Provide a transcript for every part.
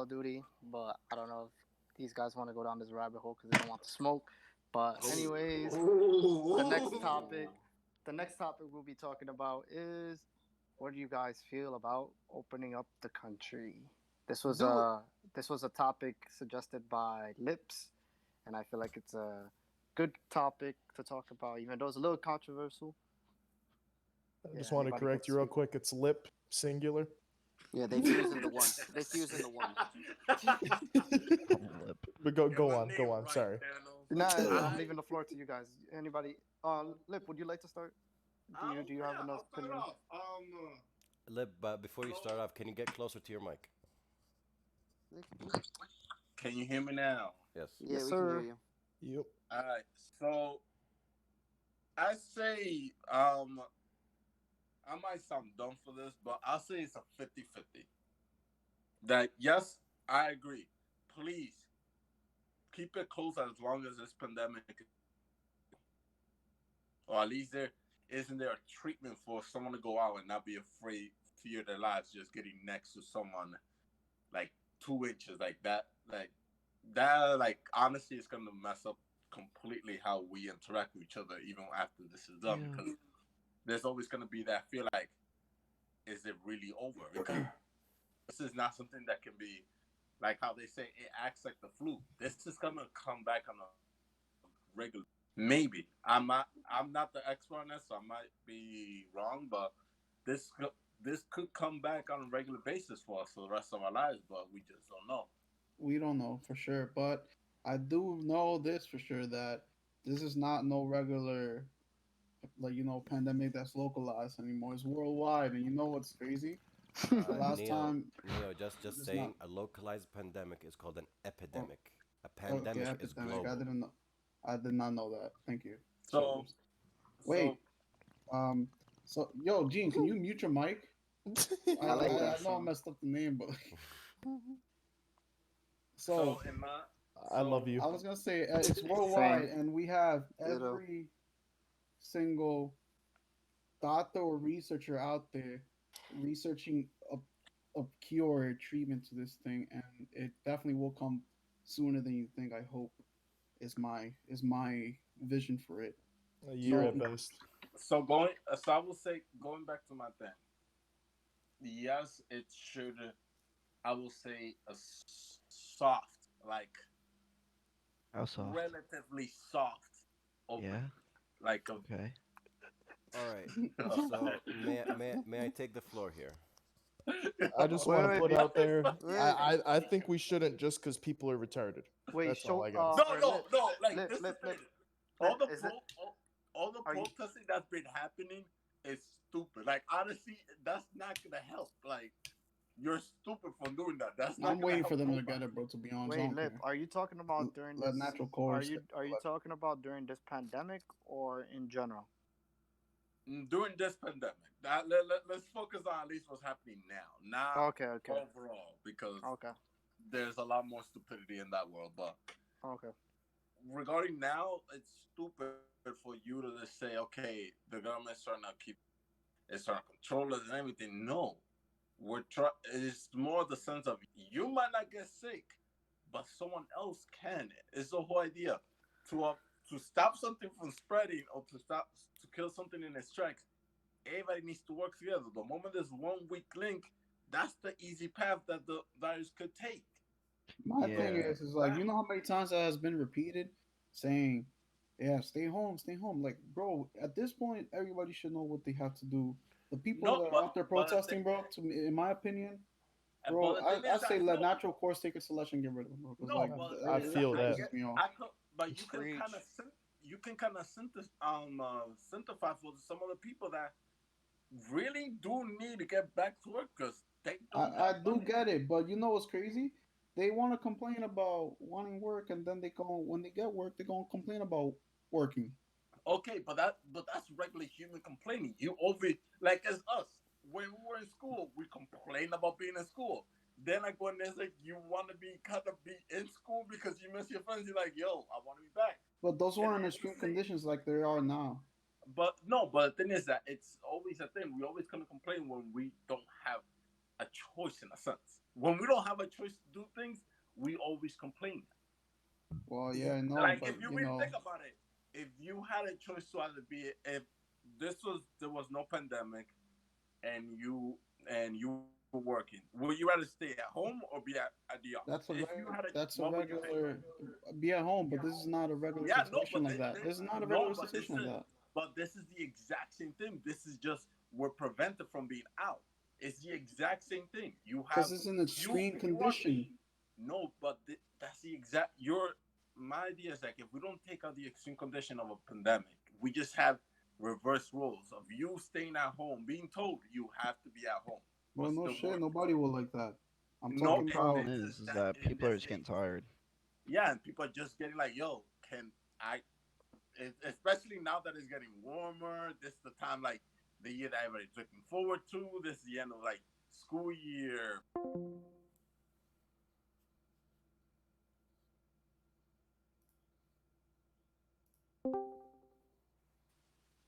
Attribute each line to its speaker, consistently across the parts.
Speaker 1: Duty, but I don't know if these guys want to go down this rabbit hole because they don't want to smoke. But anyways, the next topic,
Speaker 2: Ooh.
Speaker 1: the next topic we'll be talking about is what do you guys feel about opening up the country? This was
Speaker 3: Do it.
Speaker 1: a this was a topic suggested by Lips, and I feel like it's a good topic to talk about, even though it's a little controversial.
Speaker 4: I
Speaker 1: Yeah,
Speaker 4: just want to
Speaker 1: anybody
Speaker 4: correct
Speaker 1: could
Speaker 4: you real
Speaker 1: speak.
Speaker 4: quick. It's lip singular.
Speaker 1: Yeah, they fuse in the one. They fuse in the one.
Speaker 3: Lip.
Speaker 4: But go
Speaker 2: Get
Speaker 4: go
Speaker 2: my
Speaker 4: on, go
Speaker 2: name
Speaker 4: on.
Speaker 2: right,
Speaker 4: Sorry.
Speaker 2: Thanos.
Speaker 1: Nah, I'm
Speaker 2: I
Speaker 1: leaving the floor to you guys. Anybody? Lip, would you like to start? Do you have
Speaker 2: yeah,
Speaker 1: an
Speaker 2: I'll start
Speaker 1: opinion?
Speaker 2: off.
Speaker 5: Lib, but before you
Speaker 2: So
Speaker 5: start off, can you get closer to your mic?
Speaker 2: can you hear me now?
Speaker 5: Yes.
Speaker 3: Yeah,
Speaker 1: Yes,
Speaker 3: we can hear
Speaker 1: sir.
Speaker 3: you.
Speaker 4: Yep.
Speaker 2: All right. So I say I might sound dumb for this, but I'll say it's a 50-50. That yes, I agree. Please keep it closed as long as this pandemic, or at least there isn't there a treatment for someone to go out and not be afraid, fear their lives just getting next to someone like 2 inches like honestly it's gonna mess up completely how we interact with each other even after this is done
Speaker 3: Yeah.
Speaker 2: because there's always gonna be that fear like, is it really over? Because this is not something that can be like how they say it acts like the flu. This is gonna come back on a regular. Maybe I'm not the expert on this, so I might be wrong, but this this could come back on a regular basis for us for the rest of our lives, but we just don't know.
Speaker 6: We don't know for sure, but I do know this for sure that this is not no regular pandemic that's localized anymore. It's worldwide, and you know what's crazy? The last
Speaker 5: Neo,
Speaker 6: time
Speaker 5: Neo, just
Speaker 6: it's not.
Speaker 5: saying, a localized pandemic is called an
Speaker 6: Oh,
Speaker 5: epidemic. A
Speaker 6: okay,
Speaker 5: pandemic is
Speaker 6: epidemic. I
Speaker 5: global.
Speaker 6: didn't know. I did not know that. Thank you. So
Speaker 2: So so
Speaker 6: wait. Um. So yo, Gene, can you mute your mic? I
Speaker 1: I like
Speaker 6: I, I
Speaker 1: that
Speaker 6: know I
Speaker 1: song.
Speaker 6: messed up the name, but
Speaker 2: so
Speaker 6: so
Speaker 2: in my
Speaker 4: I love
Speaker 2: so
Speaker 4: you.
Speaker 6: I was gonna say it's worldwide,
Speaker 1: Same.
Speaker 6: and we have
Speaker 1: Ditto.
Speaker 6: every single doctor or researcher out there researching a cure or treatment to this thing, and it definitely will come sooner than you think. I hope is my vision for it.
Speaker 4: A year
Speaker 6: So
Speaker 4: at best.
Speaker 2: so I will say going back to my thing. Yes, it should. I will say soft, like
Speaker 3: How soft?
Speaker 2: relatively soft
Speaker 3: Yeah.
Speaker 2: opening, like a.
Speaker 3: Okay.
Speaker 5: All right. So may I take the floor here?
Speaker 4: I just
Speaker 1: Wait,
Speaker 4: want to
Speaker 1: wait,
Speaker 4: put out there.
Speaker 1: wait,
Speaker 4: I think we shouldn't just because people are retarded.
Speaker 1: wait.
Speaker 4: That's all
Speaker 1: Show
Speaker 4: I gotta say.
Speaker 2: No,
Speaker 1: or
Speaker 2: no,
Speaker 1: lip,
Speaker 2: no. Like
Speaker 1: lip,
Speaker 2: this is
Speaker 1: lip,
Speaker 2: the
Speaker 1: lip,
Speaker 2: thing. All
Speaker 1: lip.
Speaker 2: the
Speaker 1: Is it?
Speaker 2: all the
Speaker 1: Are you?
Speaker 2: protesting that's been happening is stupid. Like honestly, that's not gonna help. Like you're stupid for doing that. That's
Speaker 6: I'm
Speaker 2: not gonna
Speaker 6: waiting for
Speaker 2: help
Speaker 6: them to
Speaker 2: nobody.
Speaker 6: get it, bro. To be honest, I
Speaker 1: Wait,
Speaker 6: don't
Speaker 1: lip.
Speaker 6: care.
Speaker 1: Are you talking about during
Speaker 6: Let
Speaker 1: this?
Speaker 6: natural
Speaker 1: Are
Speaker 6: course.
Speaker 1: you talking about during this pandemic or in general?
Speaker 2: During this pandemic, let's focus on at least what's happening now, not
Speaker 1: Okay, okay,
Speaker 2: overall, because
Speaker 1: okay,
Speaker 2: there's a lot more stupidity in that world. But
Speaker 1: okay.
Speaker 2: regarding now, it's stupid for you to just say, okay, the government's trying to it's trying to control us and everything. No, it's more the sense of you might not get sick, but someone else can. It's the whole idea to uh, to stop something from spreading or to kill something in its tracks. Everybody needs to work together. The moment there's one weak link, that's the easy path that the virus could take.
Speaker 6: My thing
Speaker 3: Yeah.
Speaker 6: is like you know how many times that has been repeated, saying, "Yeah, stay home, stay home." Like, bro, at this point, everybody should know what they have to do. The people
Speaker 2: No,
Speaker 6: that are out there
Speaker 2: but the thing,
Speaker 6: protesting, bro, to me, in my opinion, bro,
Speaker 2: but the thing
Speaker 6: I
Speaker 2: is
Speaker 6: say
Speaker 2: that
Speaker 6: let
Speaker 2: no,
Speaker 6: natural course take its selection, get rid of them, bro. Because
Speaker 2: no,
Speaker 6: like
Speaker 2: but
Speaker 4: I
Speaker 6: that
Speaker 4: feel
Speaker 6: shit
Speaker 2: I
Speaker 4: that.
Speaker 6: pisses
Speaker 2: get,
Speaker 6: me off.
Speaker 2: I could, but
Speaker 1: Preach.
Speaker 2: you can kind of sympathize for some of the people that really do need to get back to work because they don't
Speaker 6: I
Speaker 2: have
Speaker 6: do
Speaker 2: money.
Speaker 6: get it, but you know what's crazy? They want to complain about wanting work, and then they go when they get work, they gonna complain about working.
Speaker 2: Okay, but that's regular human complaining. You over like as us when we were in school, we complain about being in school. Then like when there's like you want to be kind of be in school because you miss your friends, you're like, yo, I want to be back.
Speaker 6: But those
Speaker 2: And
Speaker 6: weren't
Speaker 2: it's the
Speaker 6: extreme
Speaker 2: same.
Speaker 6: conditions like they are now.
Speaker 2: But no, but the thing is that it's always a thing. We always gonna complain when we don't have a choice in a sense. When we don't have a choice to do things, we always complain.
Speaker 6: Well, yeah, I know,
Speaker 2: Like
Speaker 6: but
Speaker 2: if you really think about it, if you had a choice to either be if there was no pandemic and you were working, would you rather stay at home or be at the office? If you had a
Speaker 6: that's a
Speaker 2: what would you pick?
Speaker 6: regular be at home, but this is not a regular
Speaker 2: Yeah, no,
Speaker 6: situation like that. This is not a
Speaker 2: no,
Speaker 6: regular situation like that.
Speaker 2: but this is the exact same thing. This is just we're prevented from being out. It's the exact same thing.
Speaker 6: Because it's an extreme
Speaker 2: you are
Speaker 6: condition.
Speaker 2: no, but that's the exact your my idea is like if we don't take out the extreme condition of a pandemic, we just have reverse roles of you staying at home, being told you have to be at home,
Speaker 6: Well,
Speaker 2: but
Speaker 6: no
Speaker 2: still
Speaker 6: shit,
Speaker 2: going.
Speaker 6: nobody will like that. I'm
Speaker 2: No,
Speaker 3: The
Speaker 6: talking
Speaker 3: problem
Speaker 6: about
Speaker 3: is that
Speaker 2: in
Speaker 3: people are
Speaker 2: this
Speaker 3: just getting
Speaker 2: age.
Speaker 3: tired.
Speaker 2: Yeah, and people are just getting like, yo, can I especially now that it's getting warmer. This is the time, like the year that everybody's looking forward to. This is the end of like school year.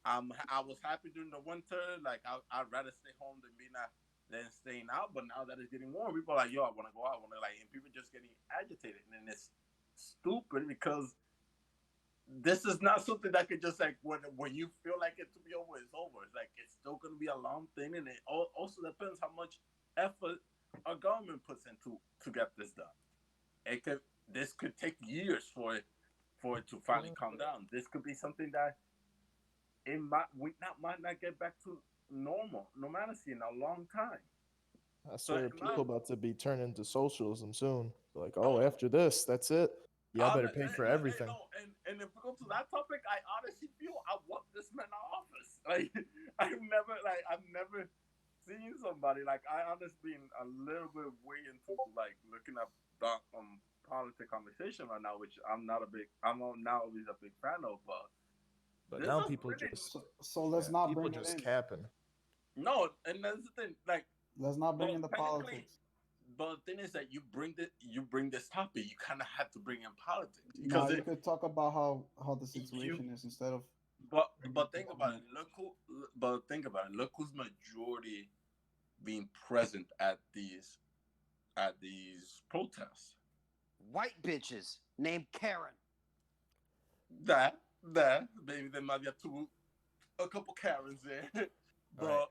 Speaker 2: I was happy during the winter. Like I'd rather stay home than staying out. But now that it's getting warm, people are like, yo, I want to go out. I want to like, and people just getting agitated, and it's stupid because this is not something that could just like when you feel like it to be over, it's over. It's like it's still gonna be a long thing, and it also depends how much effort our government puts into to get this done. It could this could take years for it to finally calm down. This could be something that might not get back to normalcy in a long time.
Speaker 4: I
Speaker 2: So
Speaker 4: swear,
Speaker 2: in my
Speaker 4: people about to be turned into socialism soon. Like, oh,
Speaker 2: oh,
Speaker 4: after this, that's it. Y'all better pay for everything.
Speaker 2: no, and if we go to that topic, I honestly feel I want this man in office. Like I've never seen somebody like I honestly been a little bit way into like looking up the politic conversation right now, which I'm not always a big fan of, but
Speaker 4: But
Speaker 2: this
Speaker 4: now
Speaker 2: is
Speaker 4: people
Speaker 2: really
Speaker 4: just,
Speaker 6: so let's
Speaker 4: yeah,
Speaker 6: not
Speaker 4: people
Speaker 6: bring it
Speaker 4: just
Speaker 6: in.
Speaker 4: capping.
Speaker 2: no, and that's the thing. Like,
Speaker 6: Let's not bring
Speaker 2: well,
Speaker 6: in the
Speaker 2: technically,
Speaker 6: politics.
Speaker 2: but the thing is that you bring this topic, you kind of have to bring in politics
Speaker 6: Nah,
Speaker 2: because
Speaker 6: you could talk about how the
Speaker 2: you
Speaker 6: situation is instead of bringing
Speaker 2: but
Speaker 6: the
Speaker 2: think about it.
Speaker 6: government.
Speaker 2: Think about it. Look who's majority being present at these protests.
Speaker 7: White bitches named Karen.
Speaker 2: That maybe there might be a couple Karens there,
Speaker 5: Right.
Speaker 2: but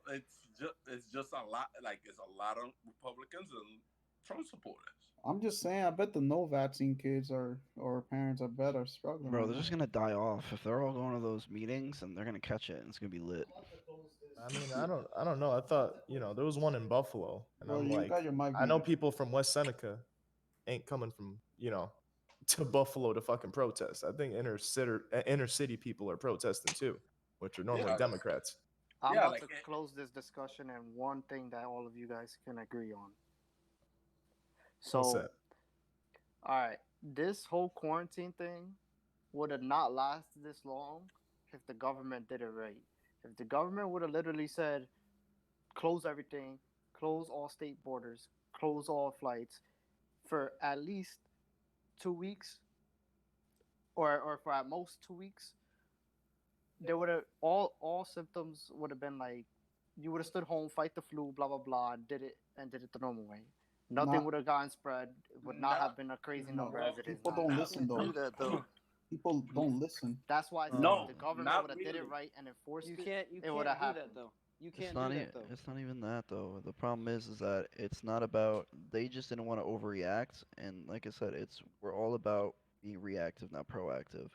Speaker 2: it's just a lot. Like it's a lot of Republicans and Trump supporters.
Speaker 6: I'm just saying, I bet the no vaccine kids or parents, I bet, are struggling
Speaker 3: Bro,
Speaker 6: right
Speaker 3: they're
Speaker 6: now.
Speaker 3: just gonna die off if they're all going to those meetings, and they're gonna catch it, and it's gonna be lit.
Speaker 4: I mean, I don't know. I thought, there was one in Buffalo, and
Speaker 6: Bro,
Speaker 4: I'm
Speaker 6: you
Speaker 4: like,
Speaker 6: got your mic
Speaker 4: I know
Speaker 6: muted.
Speaker 4: people from West Seneca ain't coming from, to Buffalo to fucking protest. I think inner city people are protesting too, which are normally
Speaker 2: Yeah,
Speaker 4: Democrats.
Speaker 1: I'm
Speaker 2: yeah,
Speaker 1: about
Speaker 2: like
Speaker 1: to close this discussion and one thing that all of you guys can agree on.
Speaker 4: What's
Speaker 1: So,
Speaker 4: that?
Speaker 1: all right, this whole quarantine thing would have not lasted this long if the government did it right. If the government would have literally said, close everything, close all state borders, close all flights for at least 2 weeks, or for at most 2 weeks, there would have all symptoms would have been like you would have stood home, fight the flu, blah blah blah, and did it the normal way. Nothing
Speaker 6: Not
Speaker 1: would have gotten spread. It would not
Speaker 2: not
Speaker 1: have been a crazy
Speaker 6: no.
Speaker 1: number as it is
Speaker 6: People
Speaker 1: now.
Speaker 6: don't
Speaker 7: You
Speaker 6: listen
Speaker 7: can't do
Speaker 6: though.
Speaker 7: that though.
Speaker 6: People don't listen.
Speaker 1: That's why I said if
Speaker 2: no,
Speaker 1: the government
Speaker 2: not
Speaker 1: would have did it
Speaker 2: really.
Speaker 1: right and enforced
Speaker 7: You
Speaker 1: it,
Speaker 7: can't
Speaker 1: it would have
Speaker 7: do that
Speaker 1: happened.
Speaker 7: though. You
Speaker 3: It's
Speaker 7: can't do
Speaker 3: not.
Speaker 7: that though.
Speaker 3: It's not even that though. The problem is that it's not about. They just didn't want to overreact, and like I said, we're all about being reactive, not proactive.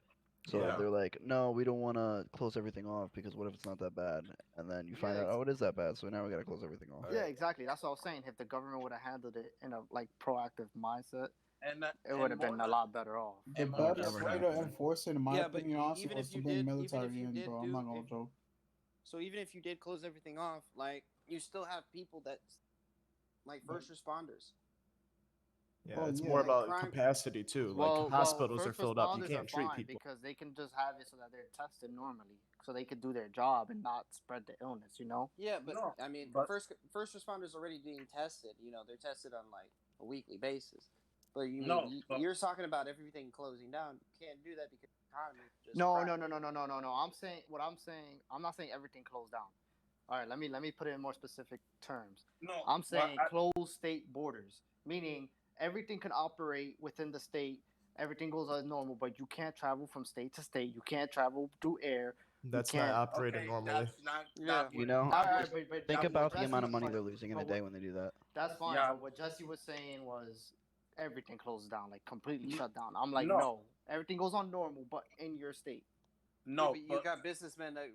Speaker 3: So
Speaker 4: Yeah.
Speaker 3: they're like, no, we don't want to close everything off because what if it's not that bad? And then you
Speaker 1: Yeah,
Speaker 3: find out, oh, it is that bad. So now we gotta close everything off.
Speaker 1: yeah,
Speaker 5: Alright.
Speaker 1: exactly. That's what I was saying. If the government would have handled it in a like proactive mindset, it would
Speaker 2: And
Speaker 1: have
Speaker 2: more
Speaker 1: been a lot better off.
Speaker 6: The
Speaker 2: and
Speaker 3: That would
Speaker 2: more
Speaker 6: best
Speaker 3: never
Speaker 6: way
Speaker 2: disrespect.
Speaker 6: to
Speaker 3: happen.
Speaker 6: enforce it, in my
Speaker 7: Yeah, but
Speaker 6: opinion, honestly,
Speaker 7: even
Speaker 6: was
Speaker 7: if
Speaker 6: to
Speaker 7: you
Speaker 6: bring
Speaker 7: did,
Speaker 6: military in, bro. I'm not gonna
Speaker 7: if
Speaker 6: joke.
Speaker 7: so, even if you did close everything off, like you still have people that like first responders.
Speaker 4: Yeah,
Speaker 6: Well,
Speaker 4: it's
Speaker 6: yeah,
Speaker 4: more
Speaker 7: Like
Speaker 4: about
Speaker 7: crime.
Speaker 4: capacity too. Like
Speaker 1: Well,
Speaker 4: hospitals are
Speaker 1: first
Speaker 4: filled up. You
Speaker 1: responders are
Speaker 4: can't treat
Speaker 1: fine
Speaker 4: people.
Speaker 1: because they can just have it so that they're tested normally, so they could do their job and not spread the illness. You know?
Speaker 7: Yeah, but
Speaker 2: No,
Speaker 7: I mean,
Speaker 2: but
Speaker 7: first responders already being tested. You know, they're tested on like a weekly basis. But you mean
Speaker 2: no, but
Speaker 7: you're talking about everything closing down? You can't do that because the economy is just
Speaker 1: No,
Speaker 7: crap.
Speaker 1: no, no, no, no, no, no, no. I'm saying what I'm saying. I'm not saying everything closed down. All right, let me put it in more specific terms.
Speaker 2: No,
Speaker 1: I'm
Speaker 2: but
Speaker 1: saying closed state borders, meaning everything can operate within the state. Everything goes as normal, but you can't travel from state to state. You can't travel through air. You
Speaker 4: That's not
Speaker 1: can't.
Speaker 4: operating
Speaker 2: okay,
Speaker 4: normally.
Speaker 2: that's not
Speaker 7: Yeah.
Speaker 2: that
Speaker 3: You
Speaker 2: would
Speaker 3: know,
Speaker 1: All
Speaker 2: that
Speaker 1: right,
Speaker 2: would
Speaker 1: but
Speaker 3: think
Speaker 2: that would
Speaker 3: about the
Speaker 1: Jesse,
Speaker 3: amount of money
Speaker 1: but,
Speaker 3: they're losing in a
Speaker 1: but
Speaker 3: day
Speaker 1: what,
Speaker 3: when they do that.
Speaker 1: that's fine.
Speaker 2: yeah
Speaker 1: But what Jesse was saying was everything closed down, like completely
Speaker 2: n-
Speaker 1: shut down. I'm like,
Speaker 2: no
Speaker 1: no, everything goes on normal, but in your state.
Speaker 7: Yeah,
Speaker 2: no
Speaker 7: but you
Speaker 2: but
Speaker 7: got businessmen that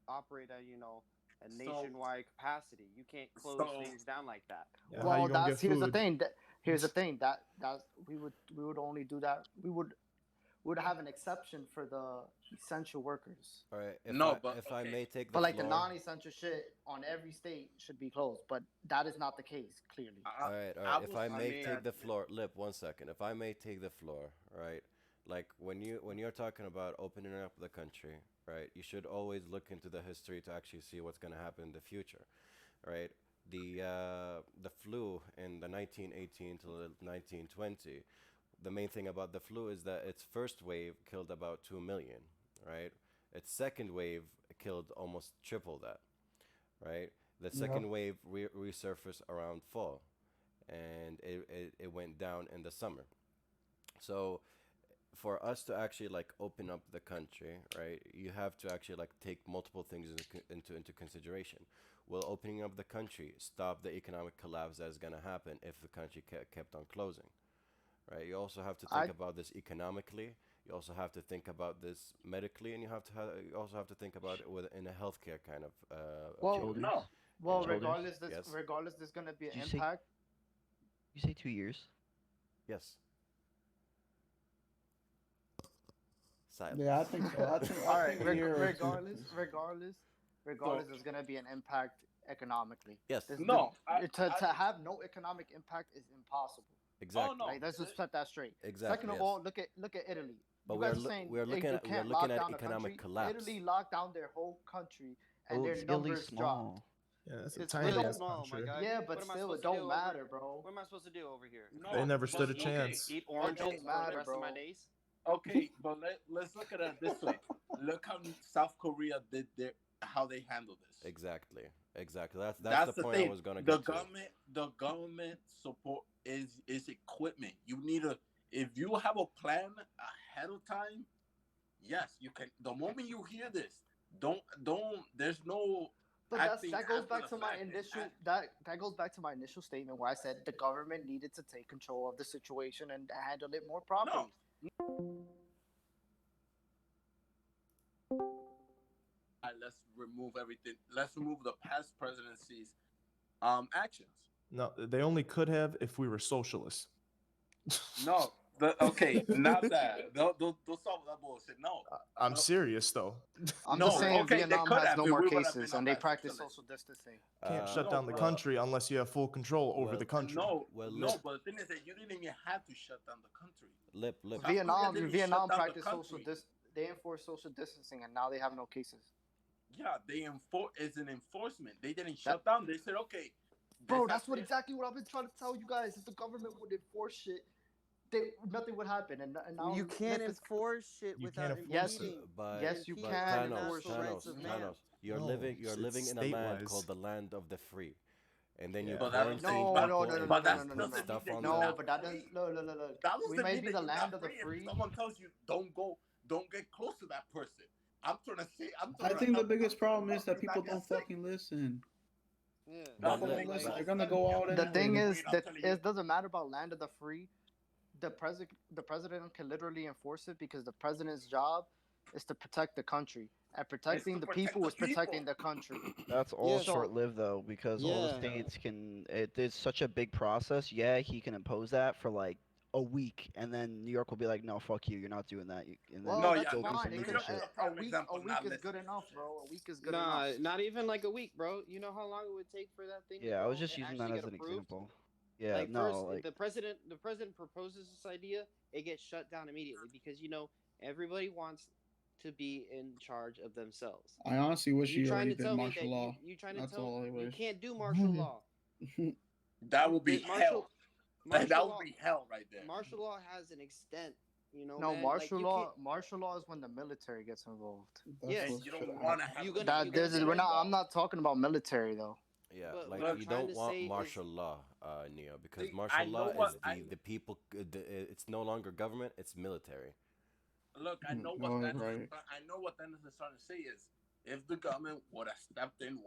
Speaker 7: operate at a
Speaker 2: so
Speaker 7: nationwide capacity. You can't close
Speaker 2: so
Speaker 7: things down like that.
Speaker 4: Yeah, how you
Speaker 1: Well,
Speaker 4: gonna
Speaker 1: that's
Speaker 4: get
Speaker 1: here's the
Speaker 4: food?
Speaker 1: thing. Here's the thing that we would only do that. We would have an exception for the essential workers.
Speaker 5: All right,
Speaker 2: no but
Speaker 5: if I
Speaker 2: okay.
Speaker 5: may take the
Speaker 1: But like the
Speaker 5: floor.
Speaker 1: non-essential shit on every state should be closed. But that is not the case, clearly.
Speaker 2: I,
Speaker 5: All
Speaker 2: I
Speaker 5: right. If
Speaker 2: will
Speaker 5: I
Speaker 7: I
Speaker 5: may
Speaker 2: say
Speaker 7: mean,
Speaker 5: take
Speaker 2: that
Speaker 5: the floor, Lip, 1 second. If I may take the floor, right? Like when you're talking about opening up the country, right? You should always look into the history to actually see what's going to happen in the future, right? The flu in the 1918 to the 1920. The main thing about the flu is that its first wave killed about 2 million, right? Its second wave killed almost triple that, right? The
Speaker 6: Yeah.
Speaker 5: second wave resurfaced around fall, and it went down in the summer. So for us to actually like open up the country, right, you have to actually like take multiple things into consideration. Will opening up the country stop the economic collapse that is going to happen if the country kept on closing? Right. You also have to think
Speaker 1: I
Speaker 5: about this economically. You also have to think about this medically, and you also have to think about it in a healthcare kind of
Speaker 1: well,
Speaker 5: view.
Speaker 3: Shoulders.
Speaker 2: no
Speaker 5: You
Speaker 1: well,
Speaker 5: know.
Speaker 3: Shoulders.
Speaker 5: Yes.
Speaker 1: regardless, there's gonna be an
Speaker 3: Did
Speaker 1: impact.
Speaker 3: you say 2 years?
Speaker 5: Yes. Silence.
Speaker 6: Yeah, I think so. I think
Speaker 1: All
Speaker 6: I
Speaker 1: right,
Speaker 6: think a year or two.
Speaker 1: regardless, there's gonna be an impact economically.
Speaker 5: Yes.
Speaker 1: This
Speaker 2: no
Speaker 1: to have no economic impact is impossible.
Speaker 2: oh
Speaker 5: Exactly.
Speaker 2: no
Speaker 1: Like let's just set that straight. Second
Speaker 5: Exactly.
Speaker 1: of
Speaker 5: Yes.
Speaker 1: all, look at Italy.
Speaker 5: But
Speaker 1: You guys are saying you
Speaker 5: we are
Speaker 1: can't
Speaker 5: looking
Speaker 1: lock
Speaker 5: at
Speaker 1: down a
Speaker 5: economic
Speaker 1: country.
Speaker 5: collapse.
Speaker 1: Italy locked down their whole country, and
Speaker 3: Oh,
Speaker 1: their
Speaker 3: Italy's
Speaker 1: numbers dropped.
Speaker 3: small.
Speaker 4: Yeah, that's a
Speaker 1: It's
Speaker 4: tiny
Speaker 7: Real
Speaker 1: still
Speaker 4: ass
Speaker 7: small, my
Speaker 4: country.
Speaker 7: guy.
Speaker 1: yeah,
Speaker 7: What
Speaker 1: but
Speaker 7: am I
Speaker 1: still, it
Speaker 7: supposed to do
Speaker 1: don't
Speaker 7: over?
Speaker 1: matter, bro.
Speaker 7: What am I supposed to do over here?
Speaker 2: no
Speaker 4: They never stood
Speaker 2: but
Speaker 4: a
Speaker 2: okay
Speaker 4: chance.
Speaker 7: Eat
Speaker 1: It
Speaker 7: oranges
Speaker 1: don't
Speaker 7: for
Speaker 1: matter,
Speaker 7: the rest of my
Speaker 1: bro.
Speaker 7: days?
Speaker 2: okay but let's look at it this way. Look how South Korea did their how they handled this.
Speaker 5: Exactly. Exactly. That's the
Speaker 2: That's the
Speaker 5: point I
Speaker 2: thing.
Speaker 5: was gonna
Speaker 2: The
Speaker 5: get to.
Speaker 2: government support is equipment. You need a if you have a plan ahead of time. Yes, you can. The moment you hear this, don't. There's no
Speaker 1: But
Speaker 2: acting
Speaker 1: that goes
Speaker 2: after
Speaker 1: back
Speaker 2: the
Speaker 1: to my
Speaker 2: fact.
Speaker 1: initial that goes back to my initial statement where I said the government needed to take control of the situation and handle it more properly.
Speaker 2: No. Let's remove everything. Let's remove the past presidencies' actions.
Speaker 4: No, they only could have if we were socialists.
Speaker 2: No. Okay, not that. Don't solve that bullshit. No.
Speaker 4: I'm
Speaker 2: No.
Speaker 4: serious though.
Speaker 1: I'm
Speaker 2: No.
Speaker 1: just saying
Speaker 2: Okay, they
Speaker 1: Vietnam
Speaker 2: could
Speaker 1: has
Speaker 2: have.
Speaker 1: no
Speaker 2: If
Speaker 1: more
Speaker 2: we would have been
Speaker 1: cases
Speaker 2: on
Speaker 1: and they
Speaker 2: that
Speaker 1: practice
Speaker 2: socialist.
Speaker 1: social distancing.
Speaker 4: Can't shut
Speaker 2: No,
Speaker 4: down the
Speaker 2: bro.
Speaker 4: country unless you have full control over
Speaker 5: Well,
Speaker 4: the country.
Speaker 2: No,
Speaker 5: Well,
Speaker 2: no,
Speaker 5: Lip,
Speaker 2: but the thing is that you didn't even have to shut down the country.
Speaker 5: Lip, Lip.
Speaker 2: South Korea didn't shut
Speaker 1: Vietnam
Speaker 2: down the
Speaker 1: practice
Speaker 2: country.
Speaker 1: they enforce social distancing and now they have no cases.
Speaker 2: Yeah, they enforce it's an enforcement. They didn't
Speaker 1: That,
Speaker 2: shut down. They said, okay,
Speaker 1: bro,
Speaker 2: this has
Speaker 1: that's what
Speaker 2: this.
Speaker 1: exactly what I've been trying to tell you guys. If the government would enforce shit, nothing would happen. And now
Speaker 7: You can't
Speaker 1: Lip is
Speaker 7: enforce shit
Speaker 4: You
Speaker 7: without
Speaker 4: can't
Speaker 1: yes,
Speaker 4: enforce it.
Speaker 7: impeding
Speaker 5: But
Speaker 1: yes, you
Speaker 7: impeding
Speaker 5: but
Speaker 7: on
Speaker 1: can
Speaker 7: the
Speaker 1: enforce
Speaker 7: natural
Speaker 1: it.
Speaker 7: rights of man.
Speaker 5: Thanos, you're
Speaker 4: No,
Speaker 5: you're
Speaker 4: it's
Speaker 5: living in a land
Speaker 4: state-wise.
Speaker 5: called the land of the free, and then you
Speaker 4: Yeah.
Speaker 2: But that
Speaker 5: quarantine
Speaker 2: doesn't.
Speaker 1: No,
Speaker 2: But,
Speaker 1: no,
Speaker 5: people
Speaker 1: no, no,
Speaker 5: and
Speaker 1: no,
Speaker 2: but
Speaker 1: no,
Speaker 5: put
Speaker 2: that
Speaker 1: no, no, no,
Speaker 2: doesn't
Speaker 1: no.
Speaker 2: mean
Speaker 5: stuff
Speaker 2: that
Speaker 5: on
Speaker 2: you're
Speaker 1: No,
Speaker 2: not
Speaker 1: but that doesn't.
Speaker 2: free.
Speaker 1: Look.
Speaker 2: That
Speaker 1: We
Speaker 2: doesn't
Speaker 1: may
Speaker 2: mean
Speaker 1: be
Speaker 2: that
Speaker 1: the
Speaker 2: you're
Speaker 1: land
Speaker 2: not
Speaker 1: of the
Speaker 2: free. If
Speaker 1: free.
Speaker 2: someone tells you don't get close to that person. I'm trying to say. I'm
Speaker 6: I
Speaker 2: trying to
Speaker 6: think the
Speaker 2: help.
Speaker 6: biggest problem is that
Speaker 2: You're
Speaker 6: people
Speaker 2: not
Speaker 6: don't
Speaker 2: sick.
Speaker 6: fucking listen.
Speaker 7: Yeah.
Speaker 2: That
Speaker 6: People
Speaker 2: don't
Speaker 6: don't
Speaker 2: make
Speaker 6: listen.
Speaker 2: no
Speaker 6: They're gonna
Speaker 2: sense.
Speaker 6: go out
Speaker 1: The thing
Speaker 6: anyway.
Speaker 1: is
Speaker 2: I'm
Speaker 1: that
Speaker 2: telling you.
Speaker 1: it doesn't matter about land of the free. The president can literally enforce it because the president's job is to protect the country, and
Speaker 2: It's
Speaker 1: protecting
Speaker 2: to
Speaker 1: the
Speaker 2: protect
Speaker 1: people
Speaker 2: the
Speaker 1: is protecting
Speaker 2: people.
Speaker 1: the country.
Speaker 3: That's all
Speaker 7: Yeah.
Speaker 1: So
Speaker 3: short-lived though, because all the
Speaker 7: Yeah.
Speaker 3: states can. It's such a big process. Yeah, he can impose that for like a week, and then New York will be like, "No, fuck you. You're not doing that." And then
Speaker 1: well,
Speaker 2: No,
Speaker 1: that's
Speaker 2: yeah,
Speaker 3: go do
Speaker 2: no.
Speaker 3: some
Speaker 1: fine. It
Speaker 2: New
Speaker 3: different
Speaker 1: can
Speaker 2: York is
Speaker 3: shit.
Speaker 2: a
Speaker 1: a
Speaker 2: prime
Speaker 1: week. A
Speaker 2: example.
Speaker 1: week
Speaker 2: Not
Speaker 1: is good
Speaker 2: listening.
Speaker 1: enough, bro. A week is good enough.
Speaker 7: Nah, not even like a week, bro. You know how long it would take for that thing to
Speaker 3: Yeah, I
Speaker 7: go
Speaker 3: was just
Speaker 7: and
Speaker 3: using that
Speaker 7: actually
Speaker 3: as
Speaker 7: get
Speaker 3: an
Speaker 7: approved?
Speaker 3: example. Yeah,
Speaker 7: Like
Speaker 3: no,
Speaker 7: first,
Speaker 3: like
Speaker 7: the president proposes this idea, it gets shut down immediately because everybody wants to be in charge of themselves.
Speaker 6: I honestly wish
Speaker 7: You
Speaker 6: he
Speaker 7: trying
Speaker 6: already
Speaker 7: to
Speaker 6: did
Speaker 7: tell me
Speaker 6: martial
Speaker 7: that
Speaker 6: law.
Speaker 7: you trying to
Speaker 6: That's
Speaker 7: tell
Speaker 6: all I
Speaker 7: you
Speaker 6: wish.
Speaker 7: can't do martial law.
Speaker 2: That would be
Speaker 7: The
Speaker 2: hell. That
Speaker 7: martial
Speaker 2: would
Speaker 7: law
Speaker 2: be hell right there.
Speaker 7: martial law has an extent You know,
Speaker 1: No,
Speaker 7: man. Like
Speaker 1: martial
Speaker 7: you can't.
Speaker 1: law. Martial law is when the military gets involved.
Speaker 6: That's
Speaker 7: Yes,
Speaker 6: what
Speaker 2: And you
Speaker 6: should
Speaker 2: don't
Speaker 6: have
Speaker 2: want to
Speaker 6: happened.
Speaker 2: have
Speaker 7: you
Speaker 2: the
Speaker 7: gonna you
Speaker 1: That
Speaker 7: gonna
Speaker 1: this is
Speaker 2: military
Speaker 1: we're
Speaker 7: send.
Speaker 1: not. I'm
Speaker 2: involved.
Speaker 1: not talking about military though.
Speaker 5: Yeah,
Speaker 7: But
Speaker 5: like
Speaker 7: what I'm
Speaker 5: you
Speaker 7: trying
Speaker 5: don't
Speaker 7: to
Speaker 5: want
Speaker 7: say is,
Speaker 5: martial law, Neo, because
Speaker 2: See,
Speaker 5: martial
Speaker 2: I know
Speaker 5: law
Speaker 2: what
Speaker 5: is
Speaker 2: I
Speaker 5: the people. It's no longer government; it's military.
Speaker 2: look. I know what
Speaker 6: Oh,
Speaker 2: Dennis.
Speaker 6: right.
Speaker 2: I know what Dennis is trying to say is, if the government would have stepped in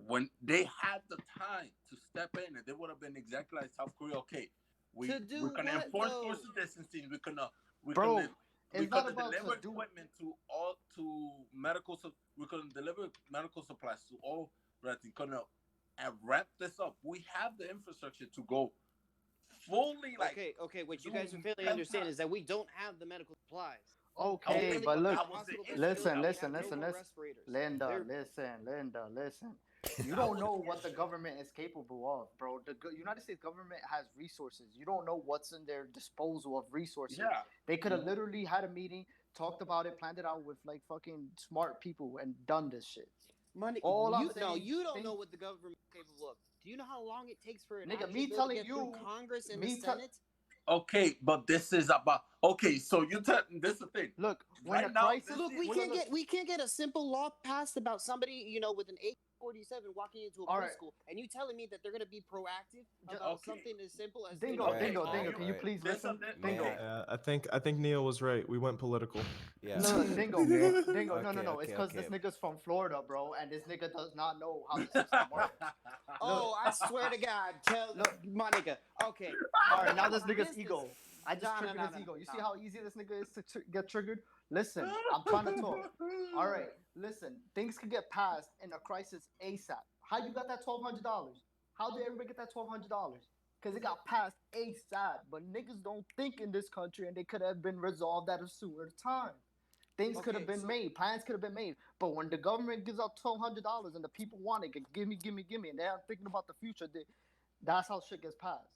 Speaker 2: when they had the time to step in, and they would have been exactly like South Korea. Okay,
Speaker 7: to
Speaker 2: we
Speaker 7: do
Speaker 2: can
Speaker 7: what
Speaker 2: enforce
Speaker 7: though?
Speaker 2: social distancing. We can
Speaker 1: Bro,
Speaker 2: we
Speaker 1: it's
Speaker 2: can
Speaker 1: not about
Speaker 2: deliver
Speaker 1: to do.
Speaker 2: equipment to all to medical. We can deliver medical supplies to all. Right, and wrap this up. We have the infrastructure to go fully like
Speaker 7: Okay, okay. What you guys are
Speaker 2: doing
Speaker 7: failing to
Speaker 2: 10
Speaker 7: understand is
Speaker 2: times.
Speaker 7: that we don't have the medical supplies.
Speaker 1: Okay,
Speaker 2: Okay,
Speaker 1: but
Speaker 2: but
Speaker 1: look,
Speaker 2: that was the
Speaker 7: Hospital beds
Speaker 2: issue.
Speaker 7: filled
Speaker 1: listen,
Speaker 7: up. We
Speaker 2: That was
Speaker 7: have
Speaker 1: listen,
Speaker 2: the
Speaker 7: no
Speaker 1: listen,
Speaker 7: more
Speaker 2: issue.
Speaker 1: listen.
Speaker 7: respirators.
Speaker 1: Linda,
Speaker 7: They're
Speaker 1: listen, listen. You
Speaker 2: That
Speaker 1: don't
Speaker 2: was
Speaker 1: know
Speaker 2: the
Speaker 1: what the
Speaker 2: issue.
Speaker 1: government is capable of, bro. The United States government has resources. You don't know what's in their disposal of resources.
Speaker 2: Yeah.
Speaker 1: They could have literally had a meeting, talked about it, planned it out with like fucking smart people, and done this shit.
Speaker 7: money.
Speaker 1: All I'm
Speaker 7: You no,
Speaker 1: saying,
Speaker 7: you don't know what the government is capable of. Do you know how long it takes for an
Speaker 1: nigga,
Speaker 7: actual
Speaker 1: me
Speaker 7: bill to
Speaker 1: telling
Speaker 7: get through
Speaker 1: you,
Speaker 7: Congress and the
Speaker 1: me tell.
Speaker 7: Senate?
Speaker 2: Okay, but this is about okay. So you tell this is the thing.
Speaker 1: Look, when a
Speaker 2: Right now,
Speaker 1: crisis,
Speaker 2: this
Speaker 7: Look,
Speaker 2: is
Speaker 7: we can't get a simple law passed about somebody, with an AK-47 walking into a
Speaker 1: all right,
Speaker 7: preschool, and you telling me that they're gonna be proactive
Speaker 1: Ju-
Speaker 7: about
Speaker 2: okay.
Speaker 7: something as simple as
Speaker 1: Dingo,
Speaker 5: Right,
Speaker 1: Dingo,
Speaker 5: right,
Speaker 1: Dingo.
Speaker 2: You
Speaker 1: Can you
Speaker 5: right.
Speaker 1: please
Speaker 2: this
Speaker 1: listen,
Speaker 5: May
Speaker 1: Dingo?
Speaker 5: I?
Speaker 2: okay.
Speaker 4: I think Neil was right. We went political.
Speaker 5: Yeah.
Speaker 1: No, no, Dingo, Dingo. No, no,
Speaker 5: Okay,
Speaker 1: no. It's
Speaker 5: okay,
Speaker 1: because this
Speaker 5: okay.
Speaker 1: nigga's from Florida, bro, and this nigga does not know how the system works. Look,
Speaker 7: Oh, I swear to God, tell
Speaker 1: look.
Speaker 7: my nigga. Okay,
Speaker 1: All right, now this nigga's
Speaker 7: this is
Speaker 1: ego. I just
Speaker 7: no, no,
Speaker 1: triggered
Speaker 7: no,
Speaker 1: his
Speaker 7: no,
Speaker 1: ego. You see
Speaker 7: no.
Speaker 1: how easy this nigga is to get triggered? Listen, I'm trying to talk. All right, listen. Things can get passed in a crisis ASAP. How you got that $1,200? How did everybody get that $1,200? Because it got passed ASAP. But niggas don't think in this country, and they could have been resolved at a sooner time. Things could have
Speaker 7: Okay,
Speaker 1: been
Speaker 7: so
Speaker 1: made. Plans could have been made. But when the government gives out $1,200 and the people want it, give me, give me, give me, and they're thinking about the future, that's how shit gets passed.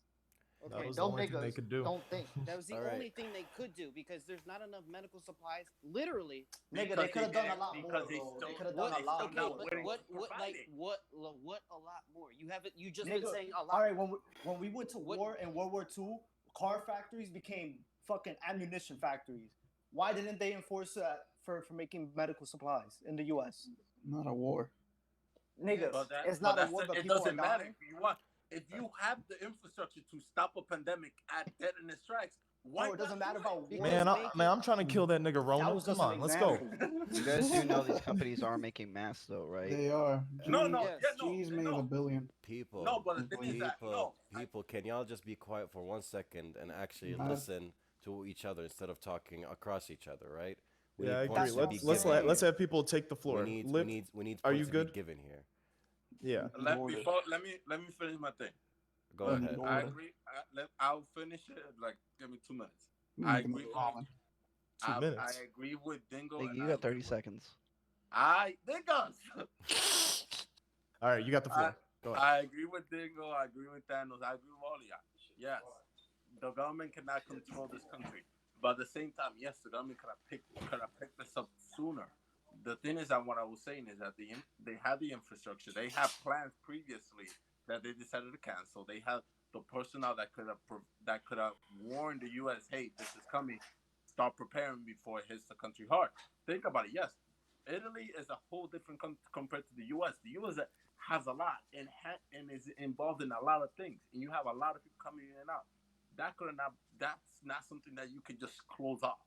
Speaker 4: That
Speaker 7: okay,
Speaker 1: And
Speaker 4: was the
Speaker 1: dumb
Speaker 4: only thing they
Speaker 1: niggas
Speaker 4: could do.
Speaker 1: don't think.
Speaker 7: that was the
Speaker 5: All right.
Speaker 7: only thing they could do because there's not enough medical supplies. Literally,
Speaker 1: Nigga, they could have done a
Speaker 2: didn't
Speaker 1: lot more,
Speaker 2: because
Speaker 1: bro. They could have done
Speaker 7: what?
Speaker 1: a lot
Speaker 7: Okay,
Speaker 1: more,
Speaker 7: but
Speaker 1: bro.
Speaker 7: what like what a lot more? You haven't. You just been
Speaker 1: Nigga,
Speaker 7: saying a lot.
Speaker 1: all right. When we went to
Speaker 7: What?
Speaker 1: war in World War II, car factories became fucking ammunition factories. Why didn't they enforce that for making medical supplies in the U.S.?
Speaker 6: Not a war.
Speaker 1: Nigga, it's
Speaker 2: but
Speaker 1: not a
Speaker 2: that's
Speaker 1: war, but
Speaker 2: it.
Speaker 1: people are
Speaker 2: Doesn't matter
Speaker 1: dying.
Speaker 2: if you have the infrastructure to stop a pandemic at dead and it strikes. Why
Speaker 1: Bro, it doesn't
Speaker 2: not
Speaker 1: matter
Speaker 2: do it?
Speaker 1: about war.
Speaker 7: Because
Speaker 4: I'm trying to kill that nigga
Speaker 1: That
Speaker 4: Rona.
Speaker 1: was
Speaker 4: Come
Speaker 1: just an
Speaker 4: on, let's go.
Speaker 1: example.
Speaker 3: You guys do know these companies are making masks, though, right?
Speaker 6: They are.
Speaker 2: No,
Speaker 6: G,
Speaker 2: no,
Speaker 7: Yes.
Speaker 2: yeah, no,
Speaker 6: G's made
Speaker 2: no,
Speaker 6: $1 billion.
Speaker 5: People,
Speaker 2: no. But the thing is that no,
Speaker 5: people, can y'all just be quiet for 1 second and actually
Speaker 6: Not-
Speaker 5: listen to each other instead of talking across each other, right? We
Speaker 4: Yeah, I
Speaker 5: need
Speaker 4: agree.
Speaker 5: points to be given
Speaker 4: Let's
Speaker 5: here.
Speaker 4: have people take the floor.
Speaker 5: We need
Speaker 4: Are
Speaker 5: points
Speaker 4: you
Speaker 5: to
Speaker 4: good?
Speaker 5: be given here.
Speaker 4: Yeah.
Speaker 2: let me finish my thing.
Speaker 5: Go
Speaker 6: In
Speaker 5: ahead.
Speaker 2: I
Speaker 6: order.
Speaker 2: agree. I'll finish it. Like, give me 2 minutes.
Speaker 6: You
Speaker 2: I
Speaker 6: can
Speaker 2: agree.
Speaker 6: move on.
Speaker 4: 2
Speaker 2: I
Speaker 4: minutes.
Speaker 2: agree with Dingo.
Speaker 3: Hey,
Speaker 2: and
Speaker 3: you
Speaker 2: I
Speaker 3: got
Speaker 2: agree
Speaker 3: 30
Speaker 2: with-
Speaker 3: seconds.
Speaker 2: Dingo.
Speaker 4: All right, you got the floor. Go ahead.
Speaker 2: I agree with Dingo. I agree with Thanos. I agree with all of y'all. Yes, the government cannot control this country, but at the same time, yes, the government could have picked this up sooner. The thing is that what I was saying is that they had the infrastructure. They had plans previously that they decided to cancel. They had the personnel that could have warned the U.S. Hey, this is coming. Start preparing before it hits the country hard. Think about it. Yes, Italy is a whole different compared to the U.S. The U.S. has a lot and is involved in a lot of things, and you have a lot of people coming in and out. That's not something that you can just close off.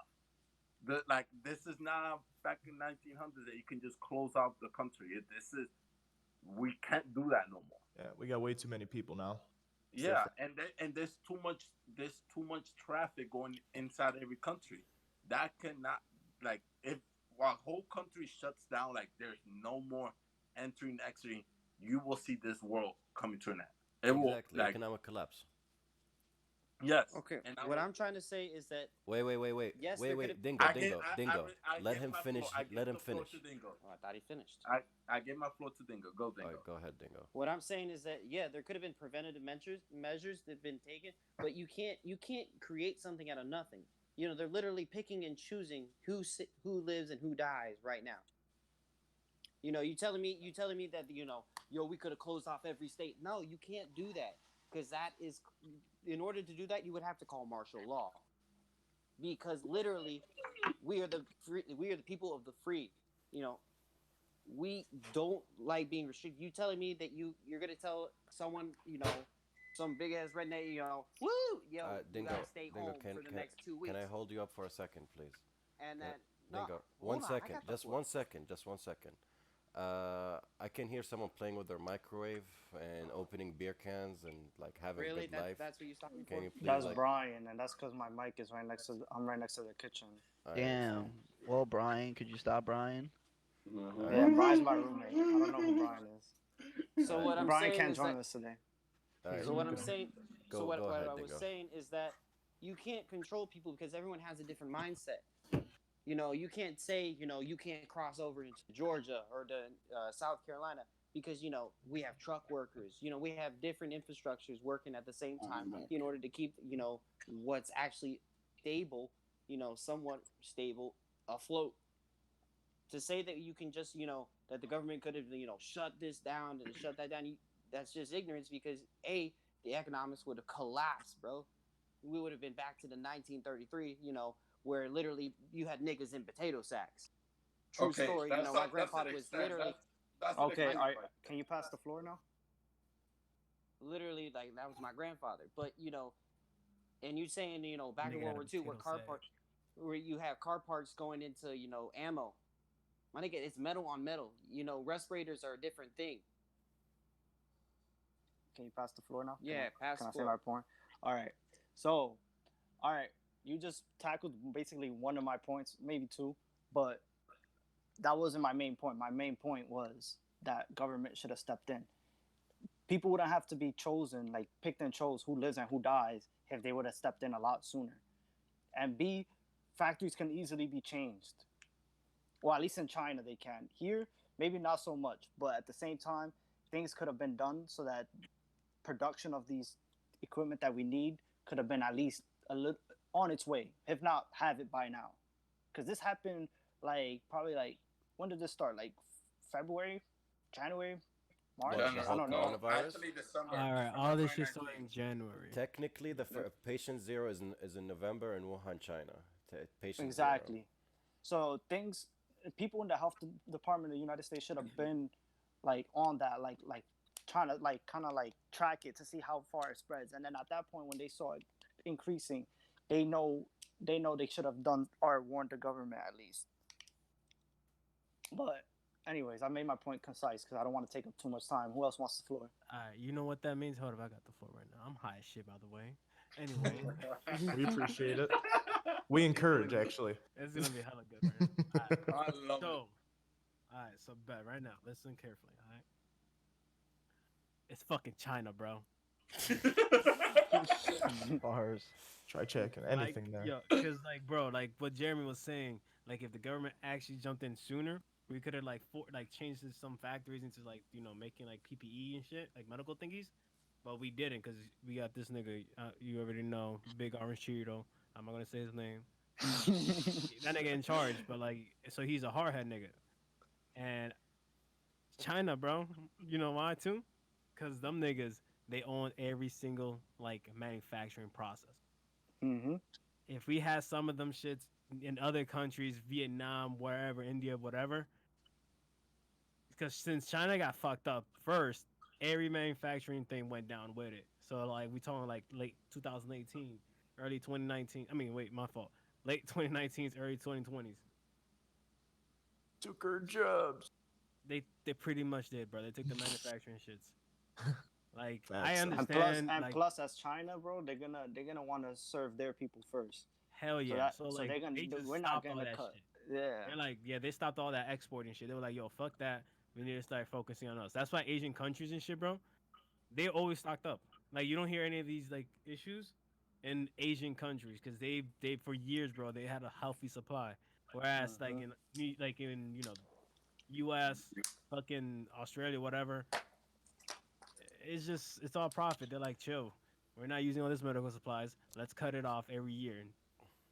Speaker 2: This is not back in 1900 that you can just close off the country. We can't do that no more.
Speaker 4: Yeah, we got way too many people now. It's
Speaker 2: Yeah,
Speaker 4: different.
Speaker 2: and there's too much traffic going inside every country. That cannot like if while whole country shuts down, like there's no more entering exiting, you will see this world coming to an end. It will
Speaker 5: Exactly.
Speaker 2: like
Speaker 5: Economic collapse.
Speaker 2: yes.
Speaker 7: Okay,
Speaker 2: And
Speaker 7: what I'm trying to say is that
Speaker 5: Wait.
Speaker 7: Yes, there
Speaker 5: Wait.
Speaker 7: could've-
Speaker 5: Dingo,
Speaker 2: I
Speaker 5: Dingo,
Speaker 2: get-
Speaker 5: Dingo.
Speaker 2: I
Speaker 5: Let
Speaker 2: give
Speaker 5: him
Speaker 2: my
Speaker 5: finish.
Speaker 2: floor- I give
Speaker 5: Let him
Speaker 2: the floor
Speaker 5: finish.
Speaker 2: to Dingo.
Speaker 7: oh, I thought he finished.
Speaker 2: I give my floor to Dingo. Go
Speaker 5: All
Speaker 2: Dingo.
Speaker 5: right, go ahead, Dingo.
Speaker 7: What I'm saying is that there could have been preventative measures that have been taken, but you can't create something out of nothing. They're literally picking and choosing who lives and who dies right now. You telling me that we could have closed off every state. No, you can't do that because that is in order to do that you would have to call martial law. because literally we are the people of the free. You know, we don't like being restricted. You telling me that you're gonna tell someone, some big ass redneck, woo, yo, you gotta
Speaker 5: Dingo,
Speaker 7: stay
Speaker 5: Dingo,
Speaker 7: home for the next two
Speaker 5: can I
Speaker 7: weeks,
Speaker 5: hold you up for a second, please?
Speaker 7: and
Speaker 5: Can I,
Speaker 7: then no,
Speaker 5: Dingo, one
Speaker 7: hold on, I
Speaker 5: second,
Speaker 7: got the
Speaker 5: just
Speaker 7: floor.
Speaker 5: 1 second, just 1 second. I can hear someone playing with their microwave and opening beer cans and like having
Speaker 7: Really,
Speaker 5: good life.
Speaker 7: that's what you stopped me
Speaker 5: Can
Speaker 7: for?
Speaker 5: you please
Speaker 1: That's
Speaker 5: like?
Speaker 1: Brian, and that's because my mic is right next to. I'm right next to the kitchen.
Speaker 5: All right, so
Speaker 3: Damn. Well, Brian, could you stop, Brian?
Speaker 5: all
Speaker 1: Yeah,
Speaker 5: right,
Speaker 1: Brian's my roommate. I don't know who Brian is.
Speaker 5: all
Speaker 7: So
Speaker 5: right,
Speaker 7: what I'm
Speaker 1: Brian
Speaker 7: saying
Speaker 1: can't
Speaker 7: is
Speaker 1: join
Speaker 7: that
Speaker 1: us today.
Speaker 5: all right.
Speaker 7: So what I'm saying,
Speaker 5: Go
Speaker 7: what
Speaker 5: ahead,
Speaker 7: I was
Speaker 5: Dingo.
Speaker 7: saying is that you can't control people because everyone has a different mindset. You can't say, you can't cross over into Georgia or to South Carolina because, we have truck workers. We have different infrastructures working at the same time in order to keep, what's actually stable, somewhat stable afloat. To say that you can just, that the government could have, shut this down and shut that down, that's just ignorance because, the economics would have collapsed, bro. We would have been back to the 1933, where literally you had niggas in potato sacks. True
Speaker 2: Okay,
Speaker 7: story. My
Speaker 2: that's an
Speaker 7: grandfather was
Speaker 2: extent.
Speaker 7: literally,
Speaker 2: That's an
Speaker 1: Okay,
Speaker 7: my
Speaker 2: extreme
Speaker 1: all right.
Speaker 2: right
Speaker 1: Can you pass the floor now?
Speaker 7: literally like that was my grandfather. But and you saying back in
Speaker 8: Nigga
Speaker 7: World
Speaker 8: had a
Speaker 7: War II, where
Speaker 8: potato
Speaker 7: car
Speaker 8: sack.
Speaker 7: part, where you have car parts going into ammo. My nigga, it's metal on metal. Respirators are a different thing.
Speaker 1: Can you pass the floor now?
Speaker 7: Yeah, pass
Speaker 1: Can
Speaker 7: the
Speaker 1: I say
Speaker 7: floor.
Speaker 1: my point? All right. So, all right, you just tackled basically one of my points, maybe two, but that wasn't my main point. My main point was that government should have stepped in. People wouldn't have to be chosen, like picked and chose who lives and who dies if they would have stepped in a lot sooner. And B, factories can easily be changed. Well, at least in China they can. Here, maybe not so much, but at the same time, things could have been done so that production of these equipment that we need could have been at least a little on its way, if not have it by now. Because this happened like probably like when did this start? Like February, January,
Speaker 5: What,
Speaker 1: March?
Speaker 5: the
Speaker 1: I
Speaker 5: whole
Speaker 1: don't know.
Speaker 2: No,
Speaker 5: coronavirus?
Speaker 2: actually
Speaker 8: All right,
Speaker 2: December
Speaker 8: all this shit started in
Speaker 2: 2019.
Speaker 8: January.
Speaker 5: Technically, the patient zero is in November in Wuhan, China. Patient zero.
Speaker 1: Exactly. So things, people in the health department of the United States should have been like on that, like trying to like kind of like track it to see how far it spreads. And then at that point, when they saw it increasing, they know they should have done or warned the government at least. But anyways, I made my point concise because I don't want to take up too much time. Who else wants the floor?
Speaker 8: All right, you know what that means? Hold up, I got the floor right now. I'm high as shit, by the way. Anyway,
Speaker 4: We appreciate it. We encourage, actually.
Speaker 8: it's gonna be hella good right now. All right,
Speaker 2: I love
Speaker 8: so,
Speaker 2: it.
Speaker 8: all right, so bet right now. Listen carefully. All right, it's fucking China, bro.
Speaker 3: Bars.
Speaker 4: Try checking
Speaker 8: Like,
Speaker 4: anything there.
Speaker 8: yo, cause like, bro, like what Jeremy was saying, like if the government actually jumped in sooner, we could have like changed some factories into like making like PPE and shit, like medical thingies. But we didn't, cause we got this nigga. You already know, big orange Cheeto. I'm not gonna say his name. That nigga in charge, but like, so he's a hardhead nigga. And China, bro, you know why too? Cause them niggas they own every single like manufacturing process.
Speaker 1: Mm-hmm.
Speaker 8: If we had some of them shits in other countries, Vietnam, wherever, India, whatever, because since China got fucked up first, every manufacturing thing went down with it. So like we talking like late 2018, early 2019. I mean, wait, my fault. Late 2019s, early 2020s.
Speaker 4: Took her jobs.
Speaker 8: They pretty much did, bro. They took the manufacturing shits. Like I
Speaker 4: Facts.
Speaker 8: understand,
Speaker 1: And
Speaker 8: like
Speaker 1: plus, as China, bro, they're gonna want to serve their people first.
Speaker 8: hell
Speaker 1: So
Speaker 8: yeah.
Speaker 1: that
Speaker 8: So
Speaker 1: so
Speaker 8: like
Speaker 1: they're gonna
Speaker 8: they just
Speaker 1: we're not
Speaker 8: stopped all
Speaker 1: gonna
Speaker 8: that
Speaker 1: cut.
Speaker 8: shit.
Speaker 1: Yeah.
Speaker 8: They're like, yeah, they stopped all that exporting shit. They were like, yo, fuck that. We need to start focusing on us. That's why Asian countries and shit, bro, they always stocked up. Like you don't hear any of these like issues in Asian countries because they for years, bro, they had a healthy supply. Whereas
Speaker 1: Mm-hmm.
Speaker 8: like in U.S., fucking Australia, whatever, it's all profit. They're like, chill, we're not using all this medical supplies. Let's cut it off every year,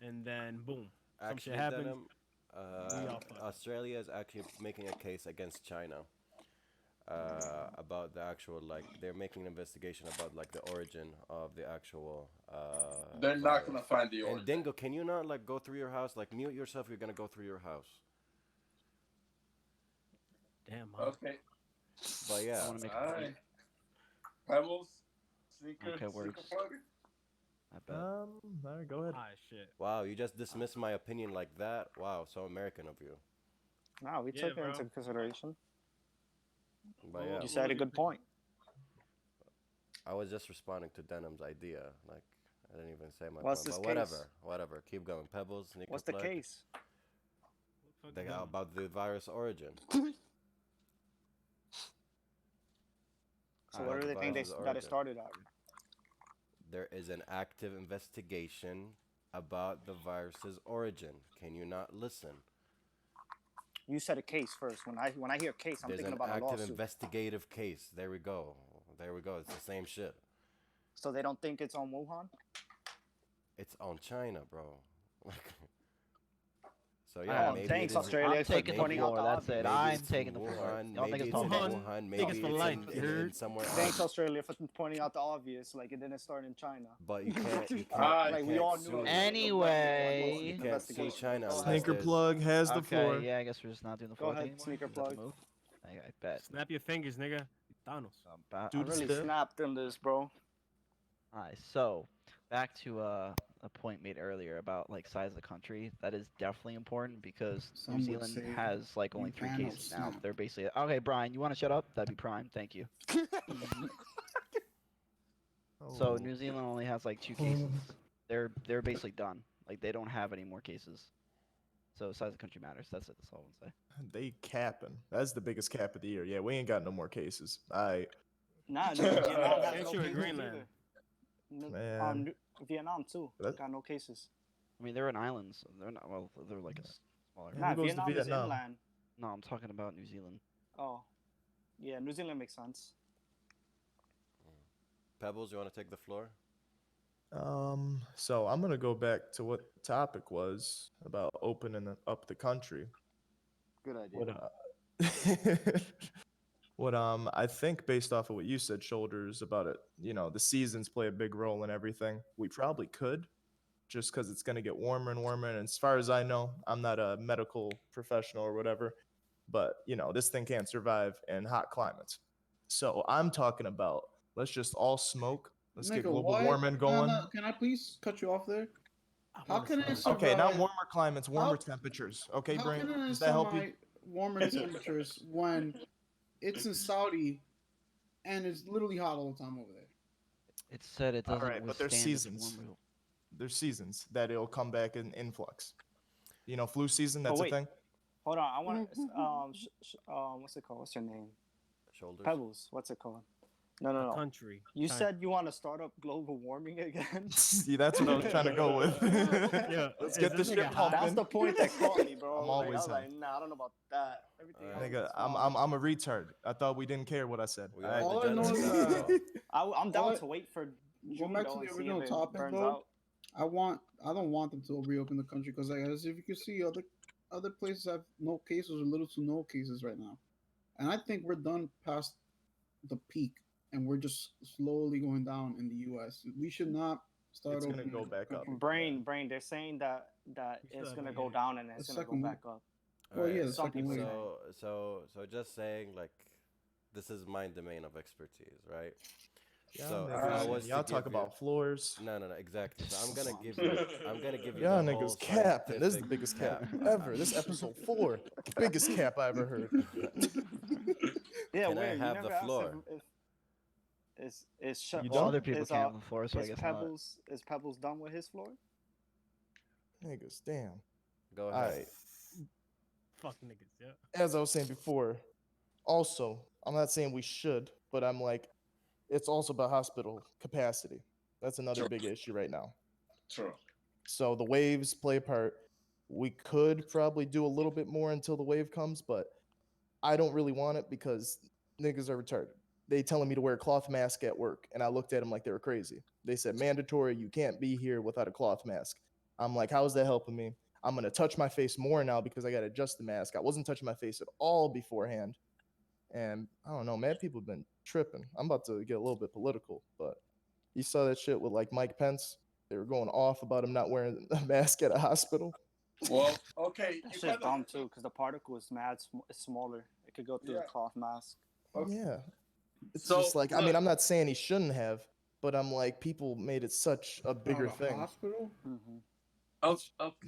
Speaker 8: and then boom, some shit
Speaker 5: Actually,
Speaker 8: happens.
Speaker 5: Denim,
Speaker 8: We all fucked.
Speaker 5: Australia is actually making a case against China. about the actual like they're making an investigation about like the origin of the actual
Speaker 2: They're not
Speaker 5: virus.
Speaker 2: gonna find the
Speaker 5: And
Speaker 2: origin.
Speaker 5: Dingo, can you not like go through your house? Like mute yourself. You're gonna go through your house.
Speaker 8: Damn, mom.
Speaker 2: Okay.
Speaker 5: But
Speaker 3: I
Speaker 5: yeah,
Speaker 3: want to make a
Speaker 2: All
Speaker 3: point.
Speaker 2: right. Pebbles, sneaker,
Speaker 3: Okay,
Speaker 2: sneaker
Speaker 3: works.
Speaker 2: plug.
Speaker 3: I bet.
Speaker 4: All right, go ahead.
Speaker 8: Ah, shit.
Speaker 5: wow, you just dismissed my opinion like that. Wow, so American of you.
Speaker 1: Nah, we
Speaker 8: Yeah,
Speaker 1: took it
Speaker 8: bro.
Speaker 1: into consideration.
Speaker 5: But yeah,
Speaker 1: You said a good point.
Speaker 5: I was just responding to Denim's idea. Like I didn't even say my
Speaker 1: What's
Speaker 5: point.
Speaker 1: this
Speaker 5: But
Speaker 1: case?
Speaker 5: whatever. Keep going. Pebbles, sneaker
Speaker 1: What's the
Speaker 5: plug.
Speaker 1: case?
Speaker 8: Fuck
Speaker 5: They,
Speaker 8: them.
Speaker 5: about the virus origin.
Speaker 1: So
Speaker 3: Alright,
Speaker 1: what do
Speaker 5: The
Speaker 1: they think
Speaker 5: virus's
Speaker 1: that it
Speaker 5: origin.
Speaker 1: started at?
Speaker 5: There is an active investigation about the virus's origin. Can you not listen?
Speaker 1: You said a case first. When I hear case, I'm
Speaker 5: There's
Speaker 1: thinking
Speaker 5: an
Speaker 1: about a
Speaker 5: active
Speaker 1: lawsuit.
Speaker 5: investigative case. There we go. There we go. It's the same shit.
Speaker 1: So they don't think it's on Wuhan?
Speaker 5: It's on China, bro. So
Speaker 3: Alright,
Speaker 5: yeah,
Speaker 1: Oh,
Speaker 5: maybe
Speaker 1: thanks,
Speaker 5: it is.
Speaker 1: Australia,
Speaker 3: I'm
Speaker 1: for
Speaker 3: taking the
Speaker 1: pointing out
Speaker 3: floor.
Speaker 1: the
Speaker 3: That's it.
Speaker 1: obvious.
Speaker 5: Maybe
Speaker 3: I'm
Speaker 5: it's in
Speaker 3: taking the floor.
Speaker 5: Wuhan.
Speaker 3: Y'all
Speaker 5: Maybe
Speaker 3: niggas
Speaker 5: it's
Speaker 3: talk
Speaker 5: in
Speaker 3: about it.
Speaker 5: Wuhan.
Speaker 8: Niggas
Speaker 5: Maybe
Speaker 8: for
Speaker 5: it's
Speaker 8: life, you
Speaker 5: in
Speaker 8: heard?
Speaker 5: somewhere
Speaker 1: Thanks,
Speaker 5: else.
Speaker 1: Australia, for pointing out the obvious. Like it didn't start in China.
Speaker 5: But you can't. You
Speaker 2: All
Speaker 5: can't.
Speaker 2: right.
Speaker 5: You
Speaker 1: Like we
Speaker 5: can't
Speaker 1: all knew
Speaker 5: sue.
Speaker 1: it.
Speaker 3: Anyway.
Speaker 5: You can't sue
Speaker 1: Investigation.
Speaker 5: China
Speaker 1: Go
Speaker 5: unless
Speaker 1: ahead.
Speaker 4: Sneaker
Speaker 5: there's.
Speaker 4: plug has the floor.
Speaker 3: Okay, yeah, I guess we're just not doing the
Speaker 1: Go
Speaker 3: floor
Speaker 1: ahead,
Speaker 3: thing anymore.
Speaker 1: sneaker
Speaker 3: Is that the
Speaker 1: plug.
Speaker 3: move? I bet.
Speaker 8: Snap your fingers, nigga. Thanos.
Speaker 3: About,
Speaker 4: Do
Speaker 1: I
Speaker 4: the
Speaker 1: really
Speaker 4: step.
Speaker 1: snapped in this, bro.
Speaker 3: Alright, so back to a point made earlier about like size of the country. That is definitely important because
Speaker 6: Some
Speaker 3: New
Speaker 6: would
Speaker 3: Zealand
Speaker 6: say
Speaker 3: has like only
Speaker 6: you
Speaker 3: 3
Speaker 6: cannot
Speaker 3: cases now.
Speaker 6: snap.
Speaker 3: They're basically okay. Brian, you want to shut up? That'd be prime. Thank you. So
Speaker 4: Oh.
Speaker 3: New Zealand only has like 2 cases. They're basically done. Like they don't have any more cases. So size of the country matters. That's it. That's all I want to say.
Speaker 4: They capping. That's the biggest cap of the year. Yeah, we ain't got no more cases.
Speaker 1: Nah, Vietnam has
Speaker 8: Ain't
Speaker 1: no
Speaker 8: you in
Speaker 1: cases
Speaker 8: Greenland?
Speaker 1: either.
Speaker 4: Man.
Speaker 1: Vietnam too.
Speaker 4: That-
Speaker 1: Got no cases.
Speaker 3: I mean, they're an island, so they're not. Well, they're like a smaller.
Speaker 4: Who
Speaker 1: Nah,
Speaker 4: goes to
Speaker 1: Vietnam is
Speaker 4: Vietnam?
Speaker 1: inland.
Speaker 3: No, I'm talking about New Zealand.
Speaker 1: Oh, yeah, New Zealand makes sense.
Speaker 5: Pebbles, you want to take the floor?
Speaker 4: So I'm gonna go back to what the topic was about opening up the country.
Speaker 1: Good idea.
Speaker 4: What what I think based off of what you said, Shoulders, about it, the seasons play a big role in everything. We probably could, just because it's gonna get warmer and warmer. And as far as I know, I'm not a medical professional or whatever, but this thing can't survive in hot climates. So I'm talking about let's just all smoke. Let's get
Speaker 6: Nigga,
Speaker 4: global
Speaker 6: what?
Speaker 4: warming going.
Speaker 6: No, can I please cut you off there?
Speaker 8: I
Speaker 6: How
Speaker 8: wanna
Speaker 6: can it
Speaker 8: smoke.
Speaker 4: Okay, not
Speaker 6: survive?
Speaker 4: warmer climates, warmer
Speaker 6: How-
Speaker 4: temperatures. Okay,
Speaker 6: How
Speaker 4: Brain,
Speaker 6: can it
Speaker 4: does that help you?
Speaker 6: semi warmer temperatures when it's in Saudi and it's literally hot all the time over there?
Speaker 3: It said it doesn't
Speaker 4: Alright, but there's
Speaker 3: withstand its
Speaker 4: seasons.
Speaker 3: warmer.
Speaker 4: There's seasons that it'll come back in influx. Flu season,
Speaker 1: Oh,
Speaker 4: that's a
Speaker 1: wait.
Speaker 4: thing.
Speaker 1: Hold on, I want to. What's it called? What's your name?
Speaker 5: Shoulders.
Speaker 1: Pebbles. What's it called? No, no,
Speaker 8: A
Speaker 1: no.
Speaker 8: country.
Speaker 1: You
Speaker 8: China.
Speaker 1: said you want to start up global warming again.
Speaker 4: See, that's what I was trying to go with.
Speaker 8: Yeah,
Speaker 4: Let's
Speaker 8: is
Speaker 4: get
Speaker 8: this
Speaker 4: this
Speaker 8: nigga
Speaker 4: shit
Speaker 8: high?
Speaker 1: That's
Speaker 4: pumping.
Speaker 1: the point that caught me, bro.
Speaker 4: I'm
Speaker 1: Like,
Speaker 4: always
Speaker 1: I was
Speaker 4: high.
Speaker 1: like, nah, I don't know about that. Everything
Speaker 5: Alright.
Speaker 1: else
Speaker 4: Nigga,
Speaker 1: is
Speaker 4: I'm
Speaker 1: fine.
Speaker 4: a retard. I thought we didn't care what I said.
Speaker 5: We
Speaker 4: Alright?
Speaker 5: are
Speaker 6: All I know
Speaker 5: degenerates
Speaker 6: is,
Speaker 5: after all.
Speaker 1: I'm down
Speaker 6: All-
Speaker 1: to wait for June
Speaker 6: Going back to
Speaker 1: though,
Speaker 6: the
Speaker 1: and see
Speaker 6: original
Speaker 1: if it
Speaker 6: topic,
Speaker 1: burns
Speaker 6: though,
Speaker 1: out.
Speaker 6: I don't want them to reopen the country because, like, as if you can see, other places have no cases or little to no cases right now, and I think we're done past the peak, and we're just slowly going down in the U.S. We should not start.
Speaker 4: It's gonna
Speaker 6: opening
Speaker 4: go
Speaker 6: the
Speaker 4: back up.
Speaker 6: country.
Speaker 1: Brain. They're saying that
Speaker 8: We still
Speaker 1: it's
Speaker 8: have
Speaker 1: gonna
Speaker 8: a
Speaker 1: go
Speaker 8: year.
Speaker 1: down and it's
Speaker 6: The
Speaker 1: gonna go
Speaker 6: second
Speaker 1: back up.
Speaker 6: Well, yeah, the
Speaker 1: Some
Speaker 6: second
Speaker 1: people
Speaker 6: wave.
Speaker 1: say.
Speaker 5: So just saying, like, this is my domain of expertise, right?
Speaker 4: Y'all
Speaker 5: So if
Speaker 4: niggas-
Speaker 5: I was
Speaker 4: y'all
Speaker 5: to
Speaker 4: talk
Speaker 5: give you,
Speaker 4: about floors.
Speaker 5: no, exactly. So I'm gonna
Speaker 3: Come on.
Speaker 5: give you,
Speaker 4: Y'all
Speaker 5: the whole
Speaker 4: niggas capping. This is the
Speaker 5: scientific
Speaker 4: biggest cap
Speaker 5: cap.
Speaker 4: ever. This episode 4, biggest cap I ever heard.
Speaker 1: Yeah,
Speaker 5: Can I
Speaker 1: wait. You
Speaker 5: have
Speaker 1: never
Speaker 5: the
Speaker 1: asked
Speaker 5: floor?
Speaker 1: if is shut.
Speaker 4: You
Speaker 3: Well,
Speaker 4: done?
Speaker 3: other people
Speaker 1: is,
Speaker 3: can't on the floor, so I
Speaker 1: is
Speaker 3: guess not.
Speaker 1: Pebbles done with his floor?
Speaker 4: Niggas, damn.
Speaker 5: Go ahead.
Speaker 4: Alright.
Speaker 8: Fuck niggas, yeah.
Speaker 4: As I was saying before, also, I'm not saying we should, but I'm like, it's also about hospital capacity. That's another
Speaker 2: Sure.
Speaker 4: big issue right now.
Speaker 2: True.
Speaker 4: So the waves play a part. We could probably do a little bit more until the wave comes, but I don't really want it because niggas are retarded. They telling me to wear a cloth mask at work, and I looked at them like they were crazy. They said mandatory, you can't be here without a cloth mask. I'm like, how is that helping me? I'm gonna touch my face more now because I gotta adjust the mask. I wasn't touching my face at all beforehand, And I don't know, mad people have been tripping. I'm about to get a little bit political, but you saw that shit with like Mike Pence. They were going off about him not wearing a mask at a hospital.
Speaker 2: Well, okay,
Speaker 1: That
Speaker 2: you
Speaker 1: shit's
Speaker 2: kind of
Speaker 1: dumb too, because the particle is it's smaller. It could go through the
Speaker 2: yeah.
Speaker 1: cloth mask.
Speaker 2: Okay.
Speaker 4: Yeah. It's
Speaker 2: So
Speaker 4: just like, I mean,
Speaker 2: look,
Speaker 4: I'm not saying he shouldn't have, but I'm like, people made it such a
Speaker 6: Oh,
Speaker 4: bigger
Speaker 6: the
Speaker 4: thing.
Speaker 6: hospital?
Speaker 1: Mm-hmm.
Speaker 2: okay, okay,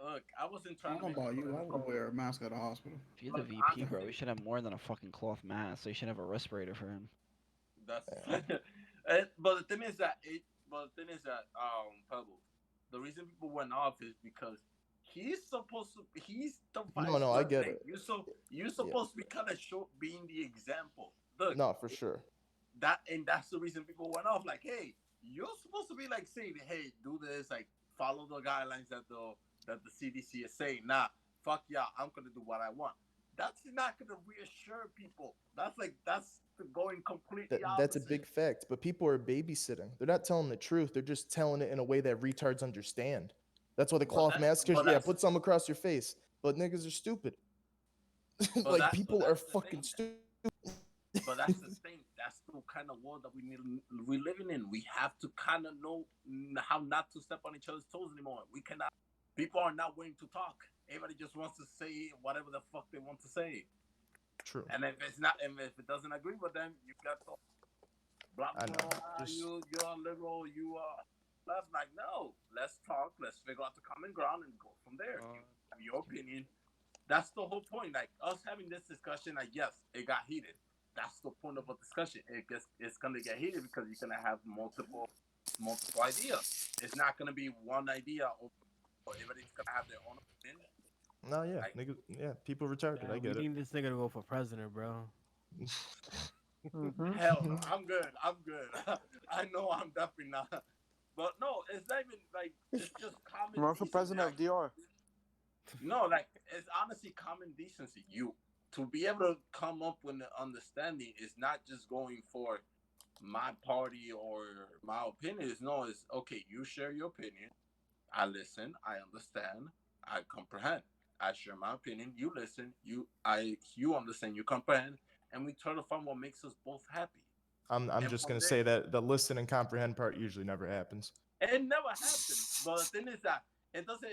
Speaker 2: look, I wasn't
Speaker 6: I
Speaker 2: trying
Speaker 6: don't
Speaker 2: to
Speaker 6: know
Speaker 2: make
Speaker 6: about
Speaker 2: a
Speaker 6: you. I would
Speaker 2: political.
Speaker 6: wear a mask at a hospital.
Speaker 3: If you're the
Speaker 2: Look,
Speaker 3: VP, bro, you
Speaker 2: honestly,
Speaker 3: should have more than a fucking cloth mask. So you should have a respirator for him.
Speaker 2: that's.
Speaker 4: Yeah.
Speaker 2: But the thing is that Pebbles, the reason people went off is because he's the
Speaker 4: No,
Speaker 2: vice
Speaker 4: no, I get
Speaker 2: president.
Speaker 4: it.
Speaker 2: You're
Speaker 4: Yeah.
Speaker 2: supposed to be kind of short being the example. Look,
Speaker 4: No, for sure.
Speaker 2: that's the reason people went off. Like, hey, you're supposed to be like saying, hey, do this, like follow the guidelines that the CDC is saying. Nah, fuck yeah, I'm gonna do what I want. That's not gonna reassure people. That's going completely
Speaker 4: That's a
Speaker 2: opposite.
Speaker 4: big fact. But people are babysitting. They're not telling the truth. They're just telling it in a way that retards understand. That's why the
Speaker 2: But
Speaker 4: cloth
Speaker 2: that
Speaker 4: mask, because
Speaker 2: but
Speaker 4: yeah,
Speaker 2: that's
Speaker 4: put some across your face. But niggas are stupid.
Speaker 2: but
Speaker 4: Like
Speaker 2: that but
Speaker 4: people are
Speaker 2: that's the
Speaker 4: fucking
Speaker 2: thing.
Speaker 4: stupid.
Speaker 2: But that's the thing. That's the kind of world that we're living in. We have to kind of know how not to step on each other's toes anymore. We cannot. People are not willing to talk. Everybody just wants to say whatever the fuck they want to say.
Speaker 4: True.
Speaker 2: And if it's not, and if it doesn't agree with them, you got the blah
Speaker 4: I
Speaker 2: blah
Speaker 4: know.
Speaker 2: blah.
Speaker 4: Just
Speaker 2: You're liberal. You are left. Like no, let's talk. Let's figure out the common ground and go from there. You have your opinion. That's the whole point. Like us having this discussion. Like yes, it got heated. That's the point of a discussion. It's gonna get heated because you're gonna have multiple ideas. It's not gonna be one idea. Or everybody's gonna have their own opinion.
Speaker 4: no, yeah,
Speaker 2: Like
Speaker 4: nigga, yeah, people retarded. I
Speaker 8: We
Speaker 4: get it.
Speaker 8: need this nigga to go for president, bro.
Speaker 1: Mm-hmm.
Speaker 2: hell no, I'm good. I'm good. I know I'm definitely not. But no, it's not even like it's just common
Speaker 1: Run for
Speaker 2: decency.
Speaker 1: president
Speaker 2: Like,
Speaker 1: of DR.
Speaker 2: no, like it's honestly common decency. You to be able to come up with an understanding is not just going for my party or my opinion. Is no, it's okay. You share your opinion. I listen. I understand. I comprehend. I share my opinion. You listen. You understand. You comprehend, and we try to find what makes us both happy.
Speaker 4: I'm
Speaker 2: And
Speaker 4: just
Speaker 2: from
Speaker 4: gonna
Speaker 2: there,
Speaker 4: say that the listen and comprehend part usually never happens.
Speaker 2: it never happens. But the thing is that it doesn't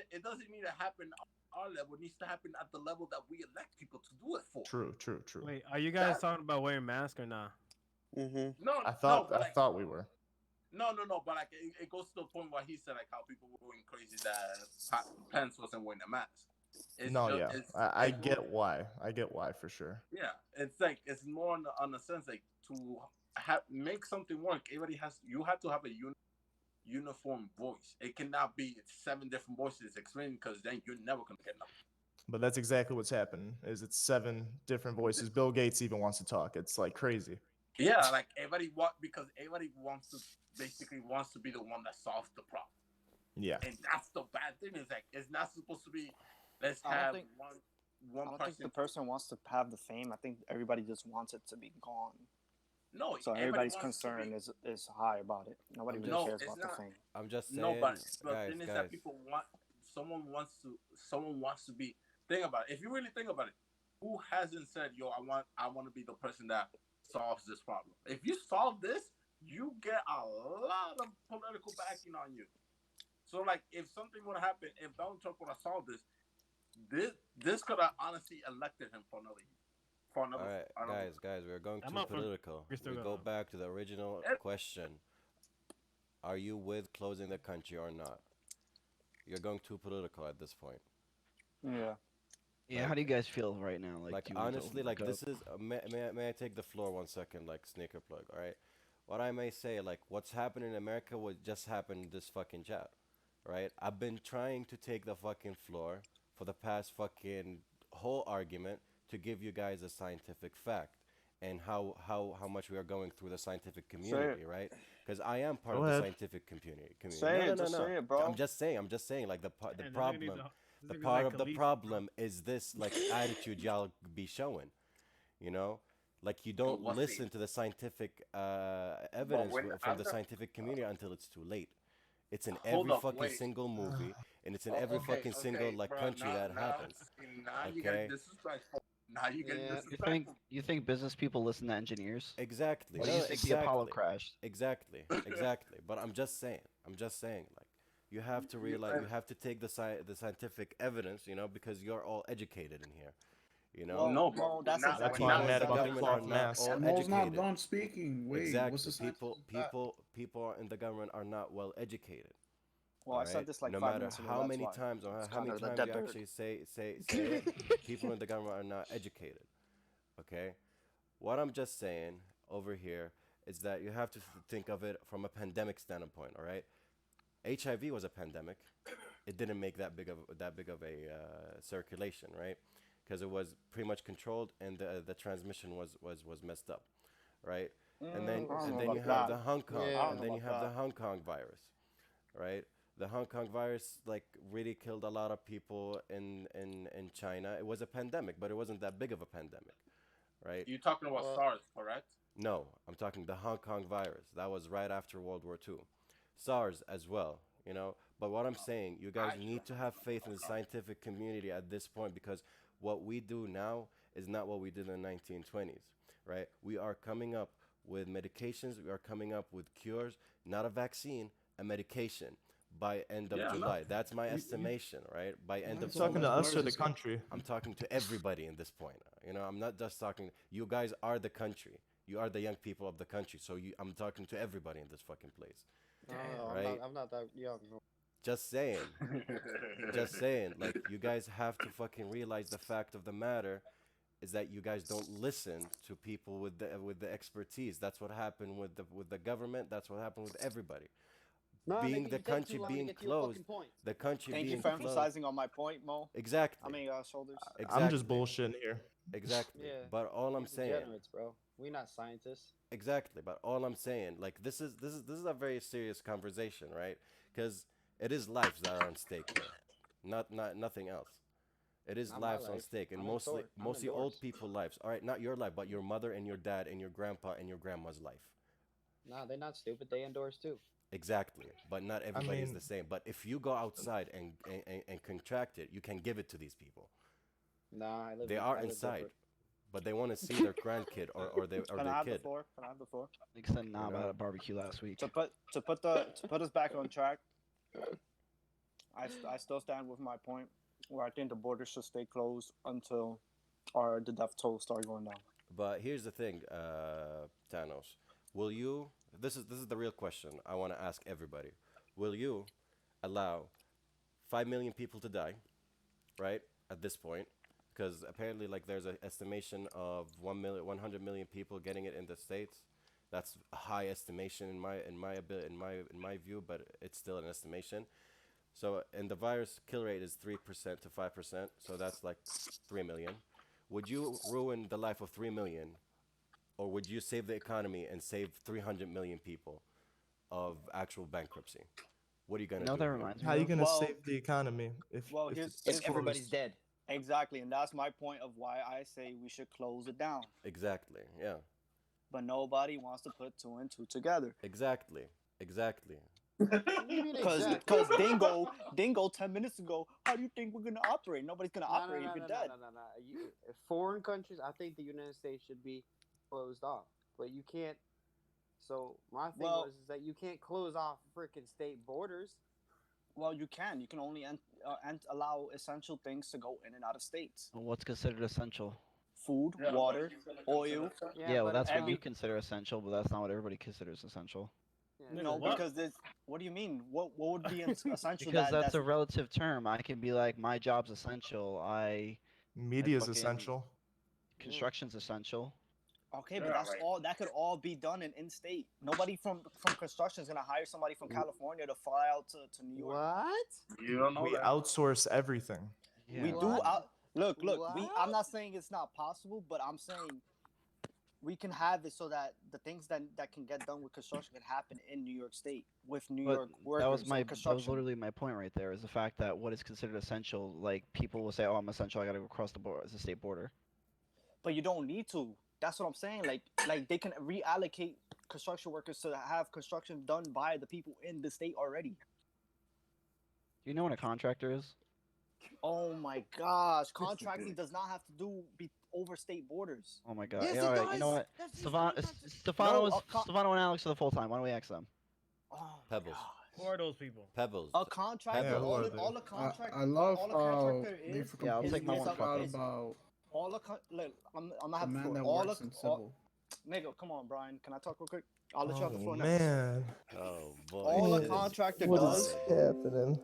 Speaker 2: need to happen at our level. It needs to happen at the level that we elect people to do it for.
Speaker 4: True, true, true.
Speaker 8: Wait, are you guys
Speaker 2: That
Speaker 8: talking about wearing masks or not?
Speaker 7: Mm-hmm.
Speaker 2: no
Speaker 4: I
Speaker 2: no,
Speaker 4: thought
Speaker 2: but
Speaker 4: I
Speaker 2: like
Speaker 4: thought we were.
Speaker 2: no, but like it goes to the point where he said like how people were going crazy that Pence wasn't wearing a mask. It's
Speaker 4: No,
Speaker 2: just
Speaker 4: yeah, I
Speaker 2: it's more
Speaker 4: get why. I get why for sure.
Speaker 2: yeah. It's like it's more on the sense like to make something work. You have to have a uniform voice. It cannot be seven different voices explaining because then you're never gonna get nothing.
Speaker 4: But that's exactly what's happening. Is it's 7 different voices. Bill Gates even wants to talk. It's like crazy.
Speaker 2: Yeah, like because everybody wants to be the one that solves the problem.
Speaker 4: Yeah.
Speaker 2: And that's the bad thing is like it's not supposed to be let's
Speaker 1: I don't
Speaker 2: have
Speaker 1: think-
Speaker 2: one
Speaker 1: I don't
Speaker 2: person.
Speaker 1: think the person wants to have the fame. I think everybody just wants it to be gone.
Speaker 2: No,
Speaker 1: So
Speaker 2: everybody
Speaker 1: everybody's
Speaker 2: wants to
Speaker 1: concern
Speaker 2: be,
Speaker 1: is high about it. Nobody really
Speaker 2: no,
Speaker 1: cares
Speaker 2: it's
Speaker 1: about the
Speaker 2: not.
Speaker 1: fame.
Speaker 5: I'm just saying,
Speaker 2: No, but the
Speaker 5: guys,
Speaker 2: thing is
Speaker 5: guys.
Speaker 2: that people want someone wants to be. Think about it. If you really think about it, who hasn't said, "Yo, I want to be the person that solves this problem"? If you solve this, you get a lot of political backing on you. So, like, if something would happen, if Donald Trump would have solved this could have honestly elected him for another year. For
Speaker 5: All right,
Speaker 2: another.
Speaker 5: guys, we're going
Speaker 8: I'm
Speaker 5: too
Speaker 8: up for-
Speaker 5: political.
Speaker 8: we're still
Speaker 5: We
Speaker 8: going
Speaker 5: go
Speaker 8: on.
Speaker 5: back to the original
Speaker 2: Eh.
Speaker 5: question: are you with closing the country or not? You're going too political at this point.
Speaker 1: Yeah.
Speaker 3: Yeah,
Speaker 5: Like-
Speaker 3: how do you guys feel right now?
Speaker 5: Like
Speaker 3: do you want to
Speaker 5: honestly,
Speaker 3: open
Speaker 5: like
Speaker 3: back
Speaker 5: this
Speaker 3: up?
Speaker 5: is may I take the floor 1 second, like sneaker plug. All right, what I may say, like what's happening in America would just happen in this fucking chat. Right, I've been trying to take the fucking floor for the past fucking whole argument to give you guys a scientific fact and how much we are going through the scientific community, right? Because I am part
Speaker 4: Go
Speaker 5: of the
Speaker 4: ahead.
Speaker 5: scientific community.
Speaker 1: Say
Speaker 5: No,
Speaker 1: it,
Speaker 5: no, no,
Speaker 1: just
Speaker 5: no.
Speaker 1: say it, bro.
Speaker 5: I'm just saying, like the
Speaker 8: Man, this nigga needs
Speaker 5: problem,
Speaker 8: a- this
Speaker 5: the
Speaker 8: nigga's
Speaker 5: part
Speaker 8: like
Speaker 5: of the
Speaker 8: Khalifa,
Speaker 5: problem is this like attitude y'all be showing, you know, like you don't
Speaker 2: what's
Speaker 5: listen
Speaker 2: the-
Speaker 5: to the scientific evidence
Speaker 2: when
Speaker 5: from
Speaker 2: I'm
Speaker 5: the
Speaker 2: not-
Speaker 5: scientific community until it's too late. It's in
Speaker 2: Hold
Speaker 5: every
Speaker 2: up,
Speaker 5: fucking
Speaker 2: wait.
Speaker 5: single movie, and it's in
Speaker 2: Oh,
Speaker 5: every
Speaker 2: okay,
Speaker 5: fucking single
Speaker 2: okay,
Speaker 5: like
Speaker 2: bro.
Speaker 5: country that
Speaker 2: Now,
Speaker 5: happens.
Speaker 2: now you guys
Speaker 5: Okay.
Speaker 2: disrespectful. Now you get
Speaker 7: Yeah.
Speaker 2: disrespectful.
Speaker 3: You think business people listen to engineers?
Speaker 5: Exactly.
Speaker 3: Or
Speaker 5: No,
Speaker 3: you think the Apollo
Speaker 5: exactly.
Speaker 3: crashed?
Speaker 5: Exactly. Exactly. But I'm just saying. I'm just saying. Like, you have to realize. You have to take the scientific evidence. You know, because you're all educated in here. You know,
Speaker 1: Well,
Speaker 2: No, but
Speaker 1: no, that's
Speaker 2: not.
Speaker 4: That's
Speaker 1: exactly
Speaker 4: why
Speaker 1: what
Speaker 4: I'm
Speaker 1: I
Speaker 5: people
Speaker 1: was
Speaker 5: in
Speaker 4: mad
Speaker 5: the
Speaker 4: about
Speaker 1: saying.
Speaker 4: the
Speaker 5: government are
Speaker 4: cloth
Speaker 5: not
Speaker 4: mask.
Speaker 5: all
Speaker 6: Samuel's not
Speaker 5: educated.
Speaker 6: done speaking. Wait, what's
Speaker 5: Exactly.
Speaker 6: the scientific fact?
Speaker 5: People in the government are not well educated.
Speaker 1: Well,
Speaker 5: All
Speaker 1: I said
Speaker 5: right.
Speaker 1: this like
Speaker 5: No
Speaker 1: five
Speaker 5: matter
Speaker 1: minutes ago.
Speaker 5: how
Speaker 1: That's
Speaker 5: many
Speaker 1: why
Speaker 5: times or
Speaker 1: it's
Speaker 5: how
Speaker 1: kind
Speaker 5: many
Speaker 1: of the
Speaker 5: times
Speaker 1: dead
Speaker 5: you
Speaker 1: bird.
Speaker 5: actually say it, people in the government are not educated. Okay. What I'm just saying over here is that you have to think of it from a pandemic standpoint. All right. HIV was a pandemic. It didn't make that big of a circulation, right? Because it was pretty much controlled and the transmission was messed up, right? And then
Speaker 1: I don't
Speaker 5: and
Speaker 1: know
Speaker 5: then you
Speaker 1: about
Speaker 5: have
Speaker 1: that.
Speaker 5: the Hong Kong,
Speaker 1: I
Speaker 7: Yeah.
Speaker 1: don't
Speaker 5: and
Speaker 1: know
Speaker 5: then you
Speaker 1: about
Speaker 5: have the
Speaker 1: that.
Speaker 5: Hong Kong virus, right? The Hong Kong virus like really killed a lot of people in China. It was a pandemic, but it wasn't that big of a pandemic, right?
Speaker 2: You're talking about
Speaker 7: Well,
Speaker 2: SARS, correct?
Speaker 5: No, I'm talking the Hong Kong virus. That was right after World War II. SARS as well, you know. But what I'm saying, you guys
Speaker 2: I
Speaker 5: need to have faith in the scientific community at this point because what we do now is not what we did in the 1920s, right? We are coming up with medications, we are coming up with cures, not a vaccine, a medication by end of
Speaker 2: Yeah, no.
Speaker 5: July. That's my
Speaker 6: You, you,
Speaker 5: estimation, right? By end
Speaker 6: I
Speaker 5: of
Speaker 4: You
Speaker 6: told
Speaker 4: talking
Speaker 6: us
Speaker 4: to
Speaker 5: July.
Speaker 4: us
Speaker 6: where's
Speaker 4: or the
Speaker 6: this guy?
Speaker 4: country?
Speaker 5: I'm talking to everybody in this point. You know, I'm not just talking. You guys are the country. You are the young people of the country. So I'm talking to everybody in this fucking place,
Speaker 7: no,
Speaker 5: right?
Speaker 7: I'm not that young.
Speaker 5: Just saying. Just saying. Like you guys have to fucking realize the fact of the matter is that you guys don't listen to people with the expertise. That's what happened with the government. That's what happened with everybody.
Speaker 7: No,
Speaker 5: Being
Speaker 7: making
Speaker 5: the
Speaker 7: you take too
Speaker 5: country
Speaker 7: long to
Speaker 5: being
Speaker 7: get to your
Speaker 5: closed,
Speaker 7: fucking point.
Speaker 5: the country
Speaker 1: Thank you
Speaker 5: being
Speaker 1: for
Speaker 5: closed.
Speaker 1: emphasizing on my point, Mo. I
Speaker 5: Exactly.
Speaker 1: mean, shoulders.
Speaker 4: I'm just
Speaker 5: Exactly.
Speaker 4: bullshitting here.
Speaker 5: Exactly.
Speaker 7: Yeah,
Speaker 5: But all I'm
Speaker 7: we're
Speaker 5: saying.
Speaker 7: degenerates, bro. We not scientists.
Speaker 5: Exactly, but all I'm saying, like this is a very serious conversation, right? Because it is lives that are on stake here, not nothing else. It is
Speaker 7: Not my
Speaker 5: lives on
Speaker 7: life.
Speaker 5: stake, and
Speaker 7: I'm in Thor. I'm
Speaker 5: mostly old
Speaker 7: indoors.
Speaker 5: people lives. All right, not your life, but your mother and your dad and your grandpa and your grandma's life.
Speaker 7: Nah, they're not stupid. They indoors too.
Speaker 5: Exactly, but not
Speaker 4: I
Speaker 5: everybody is
Speaker 4: mean,
Speaker 5: the same. But if you go outside and contract it, you can give it to these people.
Speaker 7: Nah,
Speaker 5: They are
Speaker 7: I live
Speaker 5: inside,
Speaker 7: different.
Speaker 5: but they want to see their grandkid or
Speaker 1: Can I
Speaker 5: their
Speaker 1: have the
Speaker 5: kid.
Speaker 1: floor? Can I have the floor?
Speaker 3: Like I said,
Speaker 5: You
Speaker 3: nah, about
Speaker 5: know,
Speaker 3: a barbecue last week.
Speaker 1: To put us back on track, I still stand with my point where I think the border should stay closed until or the death toll start going down.
Speaker 5: but here's the thing, Thanos. Will you? This is the real question I want to ask everybody. Will you allow 5 million people to die? Right at this point, because apparently, like, there's an estimation of 1 million, 100 million people getting it in the states. That's a high estimation in my view, but it's still an estimation. So, and the virus kill rate is 3% to 5%. So that's like 3 million. Would you ruin the life of 3 million, or would you save the economy and save 300 million people of actual bankruptcy? What are you
Speaker 3: You
Speaker 5: gonna
Speaker 3: know what
Speaker 5: do
Speaker 3: that
Speaker 5: here?
Speaker 3: reminds
Speaker 4: how
Speaker 3: me
Speaker 4: you
Speaker 3: of?
Speaker 4: gonna
Speaker 1: Well,
Speaker 4: save the economy
Speaker 1: well,
Speaker 4: if
Speaker 1: here's
Speaker 4: it's
Speaker 7: If
Speaker 1: here's
Speaker 7: everybody's
Speaker 4: closed?
Speaker 7: dead.
Speaker 1: exactly, and that's my point of why I say we should close it down.
Speaker 5: Exactly. Yeah.
Speaker 1: But nobody wants to put two and two together.
Speaker 5: Exactly. Exactly.
Speaker 7: What do you mean
Speaker 1: Cause,
Speaker 7: exactly?
Speaker 1: cause Dingo, 10 minutes ago. How do you think we're gonna operate? Nobody's gonna
Speaker 7: No, no,
Speaker 1: operate
Speaker 7: no,
Speaker 1: if you're
Speaker 7: no, no,
Speaker 1: dead.
Speaker 7: no, no, no. Foreign countries, I think the United States should be closed off, but you can't. So my thing
Speaker 1: Well,
Speaker 7: was is that you can't close off freaking state borders.
Speaker 1: well, you can. You can only allow essential things to go in and out of states:
Speaker 3: What's considered essential?
Speaker 1: food,
Speaker 2: Yeah, but
Speaker 1: water,
Speaker 2: he's gonna
Speaker 1: oil.
Speaker 2: consider that.
Speaker 7: Yeah,
Speaker 3: Yeah, well,
Speaker 7: but
Speaker 3: that's what you
Speaker 1: Every
Speaker 3: consider essential, but that's not what everybody considers essential.
Speaker 7: yeah,
Speaker 1: no,
Speaker 8: Nigga, what?
Speaker 1: because this. What do you mean? What would be essential
Speaker 3: Because that's
Speaker 1: that's
Speaker 3: a relative term. I can be like, my job's essential. I
Speaker 4: Media is
Speaker 3: fucking
Speaker 4: essential.
Speaker 7: yeah.
Speaker 3: construction's essential.
Speaker 1: okay? But
Speaker 2: Yeah,
Speaker 1: that's
Speaker 2: like
Speaker 1: all. That could all be done in state. Nobody from construction is gonna hire somebody from California to fly out to New York.
Speaker 7: What?
Speaker 2: you don't know
Speaker 4: We
Speaker 2: that.
Speaker 4: outsource everything.
Speaker 1: We
Speaker 3: Yeah,
Speaker 1: do
Speaker 7: What?
Speaker 1: out. Look. I'm
Speaker 7: What?
Speaker 1: not saying it's not possible, but I'm saying we can have it so that the things that can get done with construction can happen in New York State with New
Speaker 3: but
Speaker 1: York workers in
Speaker 3: that was
Speaker 1: construction.
Speaker 3: literally my point right there. Is the fact that what is considered essential, like people will say, "Oh, I'm essential. I got to go across the border, the state border."
Speaker 1: But you don't need to. That's what I'm saying. Like they can reallocate construction workers to have construction done by the people in the state already.
Speaker 3: Do you know what a contractor is?
Speaker 1: Oh my gosh, contracting does not have to be over state borders.
Speaker 3: Oh my god.
Speaker 8: Yes,
Speaker 3: Yeah,
Speaker 8: it
Speaker 3: all right. You know
Speaker 8: does.
Speaker 3: what?
Speaker 8: That's just
Speaker 3: Stefano,
Speaker 8: contractors.
Speaker 3: Stefano,
Speaker 1: No,
Speaker 3: Stefano and Alex are the full time. Why don't we ask them?
Speaker 1: oh my
Speaker 5: Pebbles.
Speaker 8: Who
Speaker 1: gosh.
Speaker 8: are those people?
Speaker 5: Pebbles.
Speaker 1: A contractor,
Speaker 4: Yeah, who are
Speaker 1: all,
Speaker 4: they?
Speaker 1: all a contract,
Speaker 6: I love
Speaker 1: all a
Speaker 6: how
Speaker 1: contractor
Speaker 6: they
Speaker 1: is,
Speaker 6: freaking
Speaker 3: Yeah, I'll
Speaker 1: is,
Speaker 3: take my
Speaker 6: completely
Speaker 1: is,
Speaker 3: one
Speaker 1: a,
Speaker 6: forgot
Speaker 3: fucking.
Speaker 1: is
Speaker 6: about
Speaker 1: all a, look, I'm gonna
Speaker 6: the
Speaker 1: have the
Speaker 6: man
Speaker 1: floor.
Speaker 6: that
Speaker 1: All a,
Speaker 6: works in
Speaker 1: all,
Speaker 6: civil.
Speaker 1: nigga, come on, Brian. Can I talk real quick? I'll let you have the
Speaker 4: Oh
Speaker 1: floor next.
Speaker 4: man.
Speaker 5: Oh boy,
Speaker 1: All a
Speaker 5: shit is
Speaker 1: contractor
Speaker 4: What is
Speaker 1: does,
Speaker 5: popping.
Speaker 4: happening?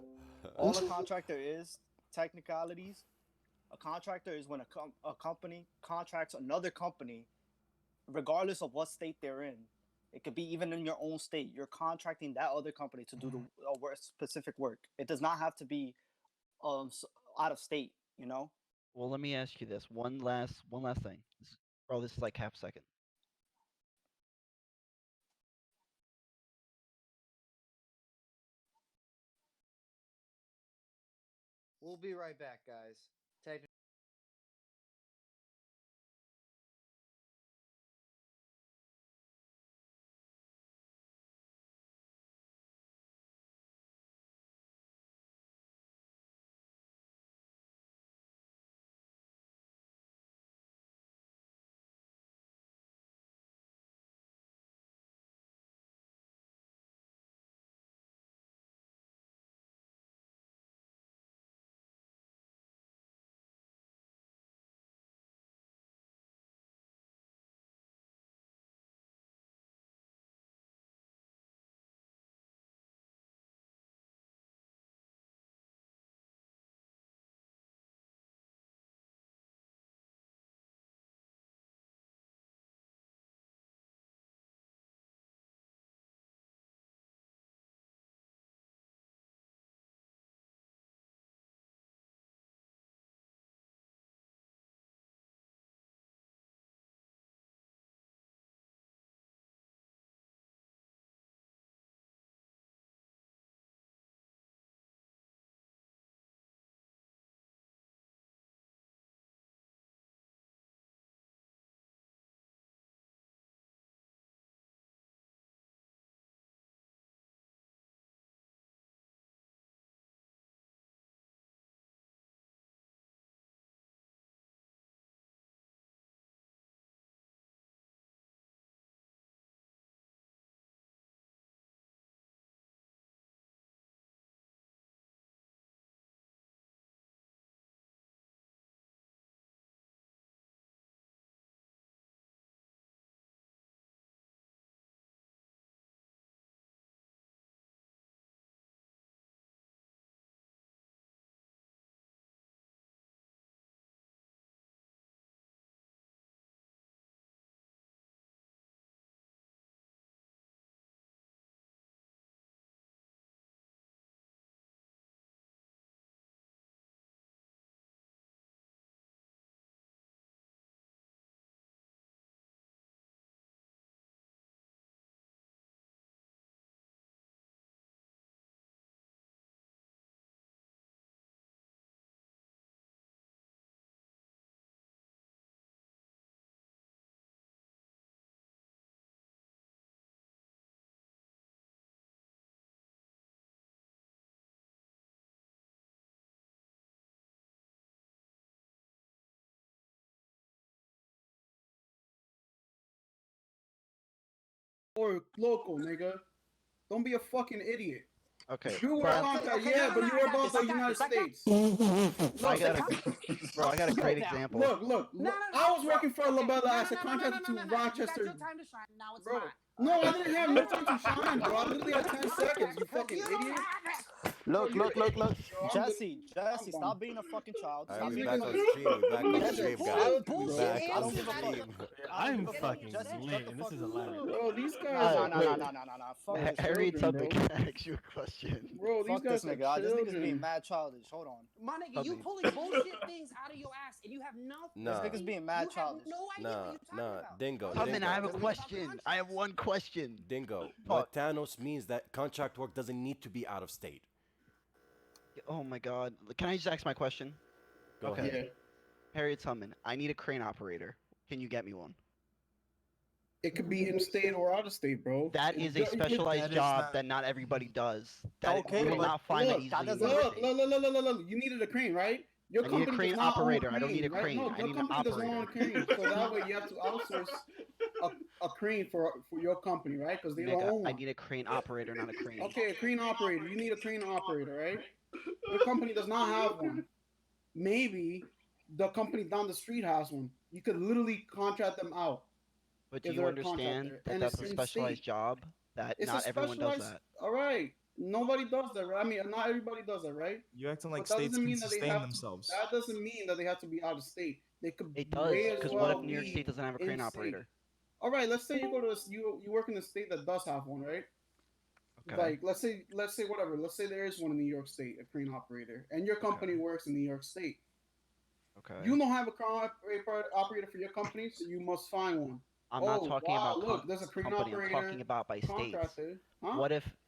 Speaker 1: all a contractor is, technicalities. A contractor is when a company contracts another company, regardless of what state they're in. It could be even in your own state. You're contracting that other company to do the specific work. It does not have to be out of state. You know.
Speaker 3: Well, let me ask you this. One last thing. Bro, this is like half a second.
Speaker 9: We'll be right back, guys.
Speaker 6: Or local, nigga. Don't be a fucking idiot.
Speaker 3: Okay,
Speaker 6: You were
Speaker 3: Brian.
Speaker 6: contract, yeah, but you were about the United States.
Speaker 3: I
Speaker 6: Look,
Speaker 3: got a, bro. I got a great
Speaker 6: look,
Speaker 3: example.
Speaker 6: look. I was working for Labella as a contractor to Rochester.
Speaker 10: You got your time to shine. Now it's
Speaker 6: Bro,
Speaker 10: mine.
Speaker 6: no, I didn't have no time to shine, bro. I literally had 10 seconds, you fucking
Speaker 10: You don't
Speaker 6: idiot.
Speaker 10: have it.
Speaker 1: Look,
Speaker 6: Bro,
Speaker 1: look,
Speaker 6: you're
Speaker 1: look, look.
Speaker 6: Yo, I'm
Speaker 1: Jesse,
Speaker 6: done.
Speaker 1: stop being a fucking child.
Speaker 5: All
Speaker 1: Stop
Speaker 5: right, we
Speaker 1: being
Speaker 5: back
Speaker 1: a
Speaker 5: on
Speaker 1: child.
Speaker 5: stream. We back on
Speaker 6: Niggas
Speaker 5: stream,
Speaker 6: are
Speaker 5: guys.
Speaker 6: children,
Speaker 5: We
Speaker 6: bro.
Speaker 5: back
Speaker 1: I
Speaker 5: on
Speaker 1: don't give a fuck.
Speaker 5: stream.
Speaker 1: I don't
Speaker 8: I'm
Speaker 1: give a fuck.
Speaker 8: fucking
Speaker 1: Jesse,
Speaker 8: lit,
Speaker 1: shut the
Speaker 8: and
Speaker 1: fuck
Speaker 8: this is
Speaker 1: up.
Speaker 8: hilarious.
Speaker 6: Bro, these guys
Speaker 1: Nah,
Speaker 6: are
Speaker 1: Fuck
Speaker 6: wait,
Speaker 1: this nigga.
Speaker 3: Harriet
Speaker 6: children,
Speaker 3: Tubman,
Speaker 6: bro.
Speaker 3: can I ask you a question?
Speaker 6: Bro, these
Speaker 1: Fuck this
Speaker 6: guys are
Speaker 1: nigga. This nigga's being
Speaker 6: children.
Speaker 1: mad childish. Hold on.
Speaker 10: My nigga,
Speaker 3: Tubby.
Speaker 10: you pulling bullshit things out of your ass, and you have nothing.
Speaker 1: This
Speaker 5: Nah,
Speaker 1: nigga's being mad
Speaker 10: You have
Speaker 1: childish.
Speaker 10: no idea what you're talking
Speaker 5: nah,
Speaker 10: about.
Speaker 5: Dingo,
Speaker 10: All you
Speaker 3: Tubman,
Speaker 5: Dingo.
Speaker 3: I have a
Speaker 10: know is about
Speaker 3: question. I have
Speaker 10: contracts.
Speaker 3: one question.
Speaker 5: Dingo.
Speaker 3: Talk.
Speaker 5: What Thanos means that contract work doesn't need to be out of state.
Speaker 3: Oh my god. Can I just ask my question?
Speaker 5: Go
Speaker 3: Okay.
Speaker 5: ahead.
Speaker 6: Yeah.
Speaker 3: Harriet Tubman, I need a crane operator. Can you get me one?
Speaker 6: It could be in state or out of state, bro.
Speaker 3: That is a specialized
Speaker 4: That is
Speaker 3: job
Speaker 4: not-
Speaker 3: that not everybody does. That
Speaker 1: Okay,
Speaker 3: you will
Speaker 1: but
Speaker 3: not find that
Speaker 6: look,
Speaker 3: easily in
Speaker 1: that
Speaker 3: New York
Speaker 1: doesn't-
Speaker 3: State.
Speaker 6: look. You needed a crane, right? Your
Speaker 3: I need a
Speaker 6: company
Speaker 3: crane
Speaker 6: does not
Speaker 3: operator.
Speaker 6: own a
Speaker 3: I don't need a
Speaker 6: right?
Speaker 3: crane.
Speaker 6: No,
Speaker 3: I
Speaker 6: your
Speaker 3: need an
Speaker 6: company does not own a
Speaker 3: operator.
Speaker 6: crane. So that way you have to outsource a crane for your company, right? Because they don't
Speaker 3: Nigga,
Speaker 6: own
Speaker 3: I
Speaker 6: one.
Speaker 3: need a crane operator, not a crane.
Speaker 6: Okay, a crane operator. You need a crane operator, right? Your company does not have one. Maybe the company down the street has one. You could literally contract them out
Speaker 3: But do
Speaker 6: if
Speaker 3: you
Speaker 6: they're a
Speaker 3: understand
Speaker 6: contractor,
Speaker 3: that
Speaker 6: and
Speaker 3: that's
Speaker 6: it's
Speaker 3: a
Speaker 6: in
Speaker 3: specialized
Speaker 6: state.
Speaker 3: job that
Speaker 6: It's a
Speaker 3: not everyone does
Speaker 6: specialized.
Speaker 3: that?
Speaker 6: All right, nobody does that, right? I mean, not everybody does that, right?
Speaker 4: You acting like
Speaker 6: But that
Speaker 4: states
Speaker 6: doesn't
Speaker 4: can
Speaker 6: mean that they
Speaker 4: sustain
Speaker 6: have.
Speaker 4: themselves.
Speaker 6: That doesn't mean that they have to be out of state. They could
Speaker 3: It does,
Speaker 6: may as
Speaker 3: because what if
Speaker 6: well
Speaker 3: New York
Speaker 6: be
Speaker 3: State doesn't have a
Speaker 6: in
Speaker 3: crane
Speaker 6: state.
Speaker 3: operator?
Speaker 6: All right, let's say you go to you work in a state that does have one, right?
Speaker 3: Okay.
Speaker 6: Like let's say whatever. Let's say there is one in New York State, a crane operator, and your company works in New York State.
Speaker 3: Okay.
Speaker 6: You don't have a crane operator for your company, so you must find one.
Speaker 3: I'm not
Speaker 6: Oh,
Speaker 3: talking
Speaker 6: wow,
Speaker 3: about
Speaker 6: look, there's a crane
Speaker 3: company. I'm
Speaker 6: operator
Speaker 3: talking about by states.
Speaker 6: contracted. Huh?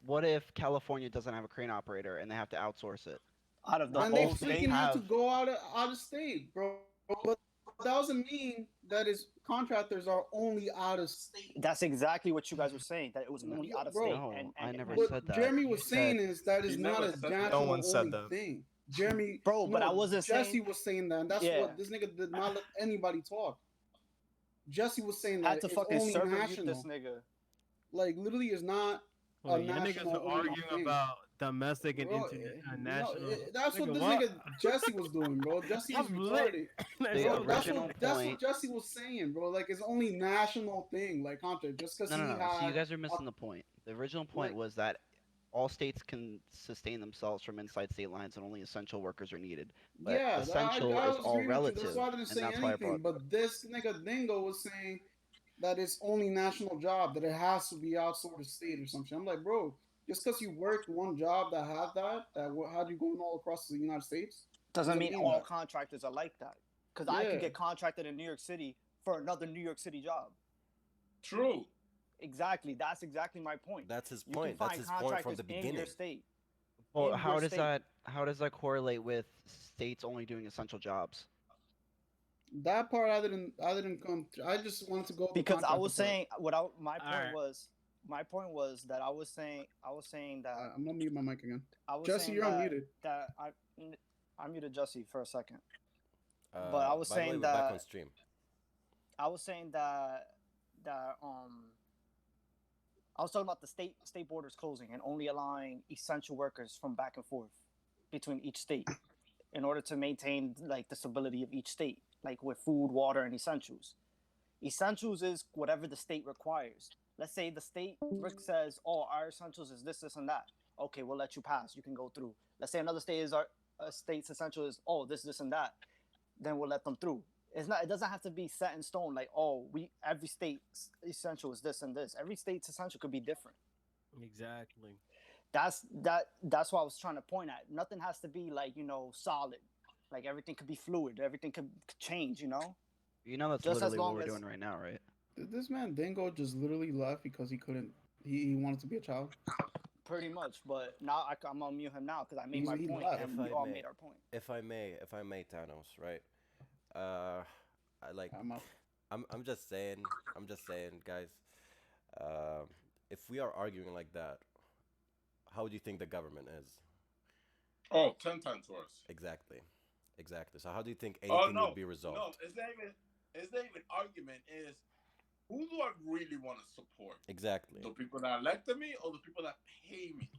Speaker 3: What if California doesn't have a crane operator and they have to outsource it?
Speaker 1: out of the
Speaker 6: And they
Speaker 1: whole
Speaker 6: freaking
Speaker 1: state.
Speaker 6: have to go out of state, bro. But that doesn't mean that is contractors are only out of state.
Speaker 1: That's exactly what you guys were saying. That it was only out of
Speaker 6: Bro,
Speaker 1: state.
Speaker 3: No,
Speaker 1: and
Speaker 3: I never
Speaker 6: What
Speaker 3: said that.
Speaker 6: Jeremy
Speaker 3: You
Speaker 6: was
Speaker 3: said
Speaker 6: saying is that is
Speaker 2: He
Speaker 6: not
Speaker 2: never
Speaker 6: a
Speaker 2: said that.
Speaker 6: national
Speaker 4: No one said
Speaker 6: only
Speaker 4: that.
Speaker 6: thing. Jeremy,
Speaker 1: Bro, but
Speaker 6: no,
Speaker 1: I wasn't
Speaker 6: Jesse
Speaker 1: saying.
Speaker 6: was saying that, and that's
Speaker 1: Yeah.
Speaker 6: what this nigga did not let anybody talk. Jesse was saying
Speaker 1: I
Speaker 6: that
Speaker 1: had to
Speaker 6: it's
Speaker 1: fucking
Speaker 6: only
Speaker 1: server mute
Speaker 6: national.
Speaker 1: this nigga.
Speaker 6: Like literally, is not a
Speaker 8: Wait, you niggas
Speaker 6: national
Speaker 8: are
Speaker 6: only
Speaker 8: arguing
Speaker 6: thing.
Speaker 8: about domestic and
Speaker 6: Bro,
Speaker 8: international.
Speaker 6: that's what
Speaker 8: Nigga,
Speaker 6: this
Speaker 8: what?
Speaker 6: nigga Jesse was doing, bro. Jesse was
Speaker 8: I'm lit.
Speaker 6: retarded.
Speaker 3: The
Speaker 6: Bro,
Speaker 3: original
Speaker 6: that's
Speaker 3: point.
Speaker 6: what Jesse was saying, bro. Like it's only national thing, like Hunter. Just because
Speaker 3: No.
Speaker 6: he
Speaker 3: So
Speaker 6: had
Speaker 3: you guys are missing the point. The original point
Speaker 6: like-
Speaker 3: was that all states can sustain themselves from inside state lines and only essential workers are needed. But
Speaker 6: yeah,
Speaker 3: essential
Speaker 6: I
Speaker 3: is
Speaker 6: was
Speaker 3: all
Speaker 6: agreeing with you.
Speaker 3: relative,
Speaker 6: That's why I didn't
Speaker 3: and
Speaker 6: say
Speaker 3: that's why I
Speaker 6: anything.
Speaker 3: brought.
Speaker 6: But this nigga Dingo was saying that it's only national job, that it has to be outsourced to state or something. I'm like, bro, just because you worked one job that had that had you going all across the United States,
Speaker 1: Doesn't mean
Speaker 6: mean
Speaker 1: all
Speaker 6: that.
Speaker 1: contractors are like that. Because I
Speaker 6: Yeah.
Speaker 1: could get contracted in New York City for another New York City job.
Speaker 2: True.
Speaker 1: Exactly. That's exactly my point.
Speaker 5: That's his
Speaker 1: You
Speaker 5: point.
Speaker 1: can
Speaker 5: That's
Speaker 1: find
Speaker 5: his point from
Speaker 1: contractors
Speaker 5: the
Speaker 1: in
Speaker 5: beginning.
Speaker 1: your state.
Speaker 3: Well,
Speaker 1: in
Speaker 3: how
Speaker 1: your
Speaker 3: does
Speaker 1: state.
Speaker 3: that correlate with states only doing essential jobs?
Speaker 6: that part I didn't come. I just wanted to go the
Speaker 1: Because I
Speaker 6: contractor
Speaker 1: was
Speaker 6: part.
Speaker 1: saying my point
Speaker 8: Alright.
Speaker 1: was that I was saying that
Speaker 6: I'm gonna mute my mic again.
Speaker 1: I was
Speaker 6: Jesse,
Speaker 1: saying
Speaker 6: you're
Speaker 1: that,
Speaker 6: unmuted.
Speaker 1: that I muted Jesse for a second. But I was
Speaker 5: by the way,
Speaker 1: saying
Speaker 5: we're back
Speaker 1: that-
Speaker 5: on stream.
Speaker 1: I was saying that I was talking about the state borders closing and only allowing essential workers from back and forth between each state in order to maintain like the stability of each state, like with food, water, and essentials. Essentials is whatever the state requires. Let's say the state Rick says, "Oh, our essentials is this, and that." Okay, we'll let you pass. You can go through. Let's say another state is our state's essential is, "Oh, this, and that." Then we'll let them through. It's not. It doesn't have to be set in stone. Like, oh, every state's essential is this and this. Every state's essential could be different.
Speaker 8: Exactly.
Speaker 1: That's what I was trying to point at. Nothing has to be like solid. Like everything could be fluid. Everything could change.
Speaker 3: You know that's
Speaker 1: Just as
Speaker 3: literally what
Speaker 1: long
Speaker 3: we're
Speaker 1: as-
Speaker 3: doing right now, right?
Speaker 6: Did this man Dingo just literally left because he couldn't? He wanted to be a child.
Speaker 1: Pretty much. But now I'm gonna mute him now because I made
Speaker 6: He's-
Speaker 1: my
Speaker 6: he
Speaker 1: point
Speaker 6: left.
Speaker 1: and
Speaker 5: If
Speaker 1: we
Speaker 5: I
Speaker 1: all
Speaker 5: may.
Speaker 1: made our point.
Speaker 5: If I may, Thanos, right? I like.
Speaker 6: I'm up.
Speaker 5: I'm just saying, guys. If we are arguing like that, how do you think the government is?
Speaker 2: Oh, 10 times worse.
Speaker 5: Exactly. So how do you think
Speaker 2: Oh
Speaker 5: anything
Speaker 2: no,
Speaker 5: would be resolved?
Speaker 2: no, it's not even argument. Is who do I really want to support?
Speaker 5: Exactly.
Speaker 2: The people that elected me or the people that pay me?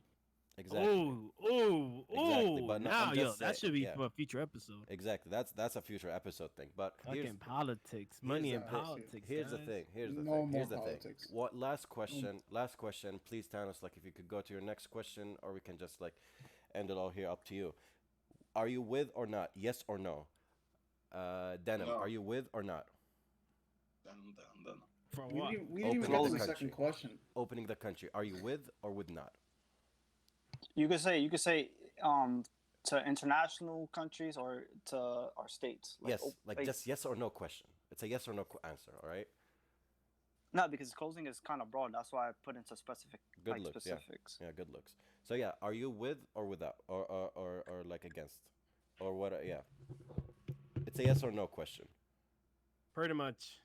Speaker 5: Exactly.
Speaker 8: Ooh.
Speaker 5: Exactly, but no,
Speaker 8: Now,
Speaker 5: I'm
Speaker 8: yo,
Speaker 5: just
Speaker 8: that
Speaker 5: saying,
Speaker 8: should be
Speaker 5: yeah.
Speaker 8: for a future episode.
Speaker 5: Exactly. That's a future episode thing. But
Speaker 8: Fucking politics, money
Speaker 5: here's
Speaker 8: and
Speaker 6: the-
Speaker 8: politics.
Speaker 5: here's the
Speaker 8: guys.
Speaker 5: thing. Here's the
Speaker 6: No
Speaker 5: thing.
Speaker 6: more
Speaker 5: Here's the
Speaker 6: politics.
Speaker 5: thing. What last question? Last question, please, Thanos. Like, if you could go to your next question, or we can just like end it all here. Up to you. Are you with or not? Yes or no? Denim,
Speaker 2: No.
Speaker 5: are you with or not?
Speaker 2: Done.
Speaker 8: For
Speaker 6: We
Speaker 8: what?
Speaker 6: didn't even get to
Speaker 5: Opening
Speaker 6: the
Speaker 5: the
Speaker 6: second
Speaker 5: country.
Speaker 6: question.
Speaker 5: Opening the country. Are you with or with not?
Speaker 1: You could say to international countries or to our states.
Speaker 5: Yes, like just yes or no question. It's a yes or no answer. All right.
Speaker 1: No, because closing is kind of broad. That's why I put into specific
Speaker 5: Good looks.
Speaker 1: specifics.
Speaker 5: Yeah, good looks. So yeah, are you with or without or like against or what? Yeah, it's a yes or no question.
Speaker 8: Pretty much.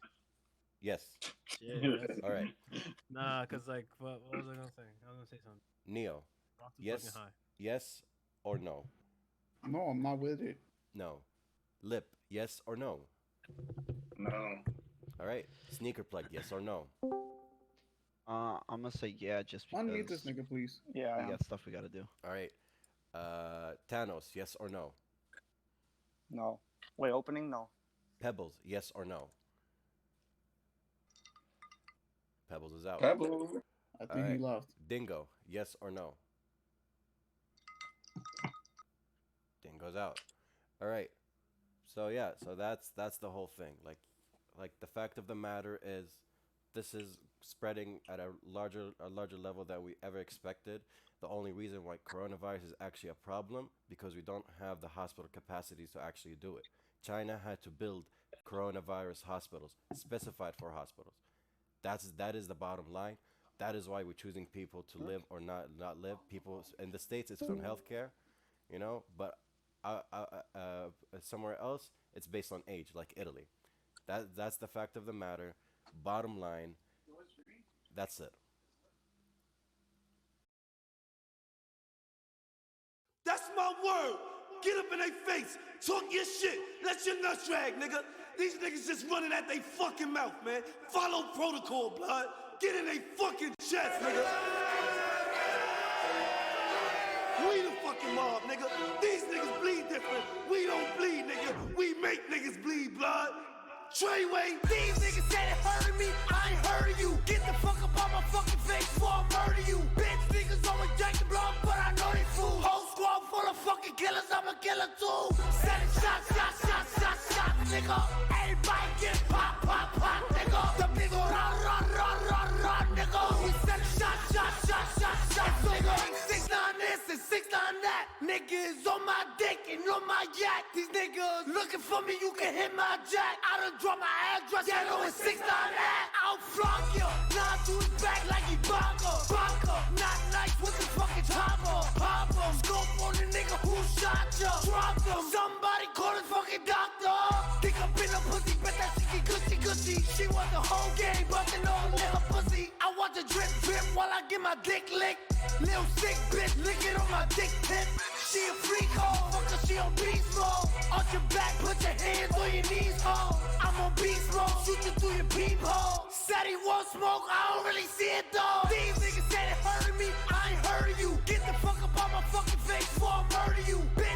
Speaker 5: Yes.
Speaker 8: Shit, that's
Speaker 5: All right.
Speaker 8: nah, cause like what was I gonna say? I was gonna say something.
Speaker 5: Neo.
Speaker 8: Off too fucking
Speaker 5: Yes.
Speaker 8: high.
Speaker 5: Yes or no?
Speaker 6: No, I'm not with it.
Speaker 5: No. Lip. Yes or no?
Speaker 2: No.
Speaker 5: All right. Sneaker plug. Yes or no?
Speaker 3: I'm gonna say yeah, just
Speaker 6: Unmute this
Speaker 3: because
Speaker 6: nigga, please.
Speaker 1: Yeah, I
Speaker 3: we
Speaker 1: am.
Speaker 3: got stuff we gotta do.
Speaker 5: All right. Thanos. Yes or no?
Speaker 1: No. Wait, opening? No.
Speaker 5: Pebbles. Yes or no? Pebbles is out.
Speaker 2: Pebble.
Speaker 6: I
Speaker 5: All
Speaker 6: think he
Speaker 5: right.
Speaker 6: left.
Speaker 5: Dingo. Yes or no? Dingo's out. All right. So yeah, so that's the whole thing. Like the fact of the matter is, this is spreading at a larger level than we ever expected. The only reason why coronavirus is actually a problem because we don't have the hospital capacities to actually do it. China had to build coronavirus hospitals specified for hospitals. That is the bottom line. That is why we're choosing people to live or not live. People in the states, it's on healthcare, but somewhere else, it's based on age, like Italy. That's the fact of the matter. Bottom line, that's it.
Speaker 11: That's my word. Get up in their face. Talk your shit. Let your nuts drag, nigga. These niggas just running at they fucking mouth, man. Follow protocol, blood. Get in they fucking chest, nigga. We the fucking mob, nigga. These niggas bleed different. We don't bleed, nigga. We make niggas bleed, blood. Treyway.
Speaker 12: These niggas said it hurted me, I ain't heard of you. Get the fuck up on my fucking face before I murder you. Bitch niggas always drinking blood, but I know they fool. Whole squad full of fucking killers, I'm a killer too. Sending shots, nigga. Everybody get pop, nigga. The nigga run, nigga. We sending shots, nigga. 6-9 this and 6-9 that. Niggas on my dick and on my yak. These niggas looking for me, you can hit my jack. I done drop my address, yeah, know it's 6-9 that. I'll flunk you. Nah, to his back like he Bonka. Not nice with the fucking chopper. Pop him. Scope on the nigga who shot ya. Drop him. Somebody call his fucking doctor. Think I've been a pussy, bet that she get gushy. She want the whole game, bustin' on nigga pussy. I want the drip while I get my dick licked. Little sick bitch, lick it on my dick tip. She a freak hoe, fucker, she on beast mode. On your back, put your hands on your knees, ho. I'm on beast mode, shoot you through your peephole. Said he won't smoke, I don't really see it though. These niggas said it hurted me, I ain't heard of you. Get the fuck up on my fucking face before I murder you, bitch.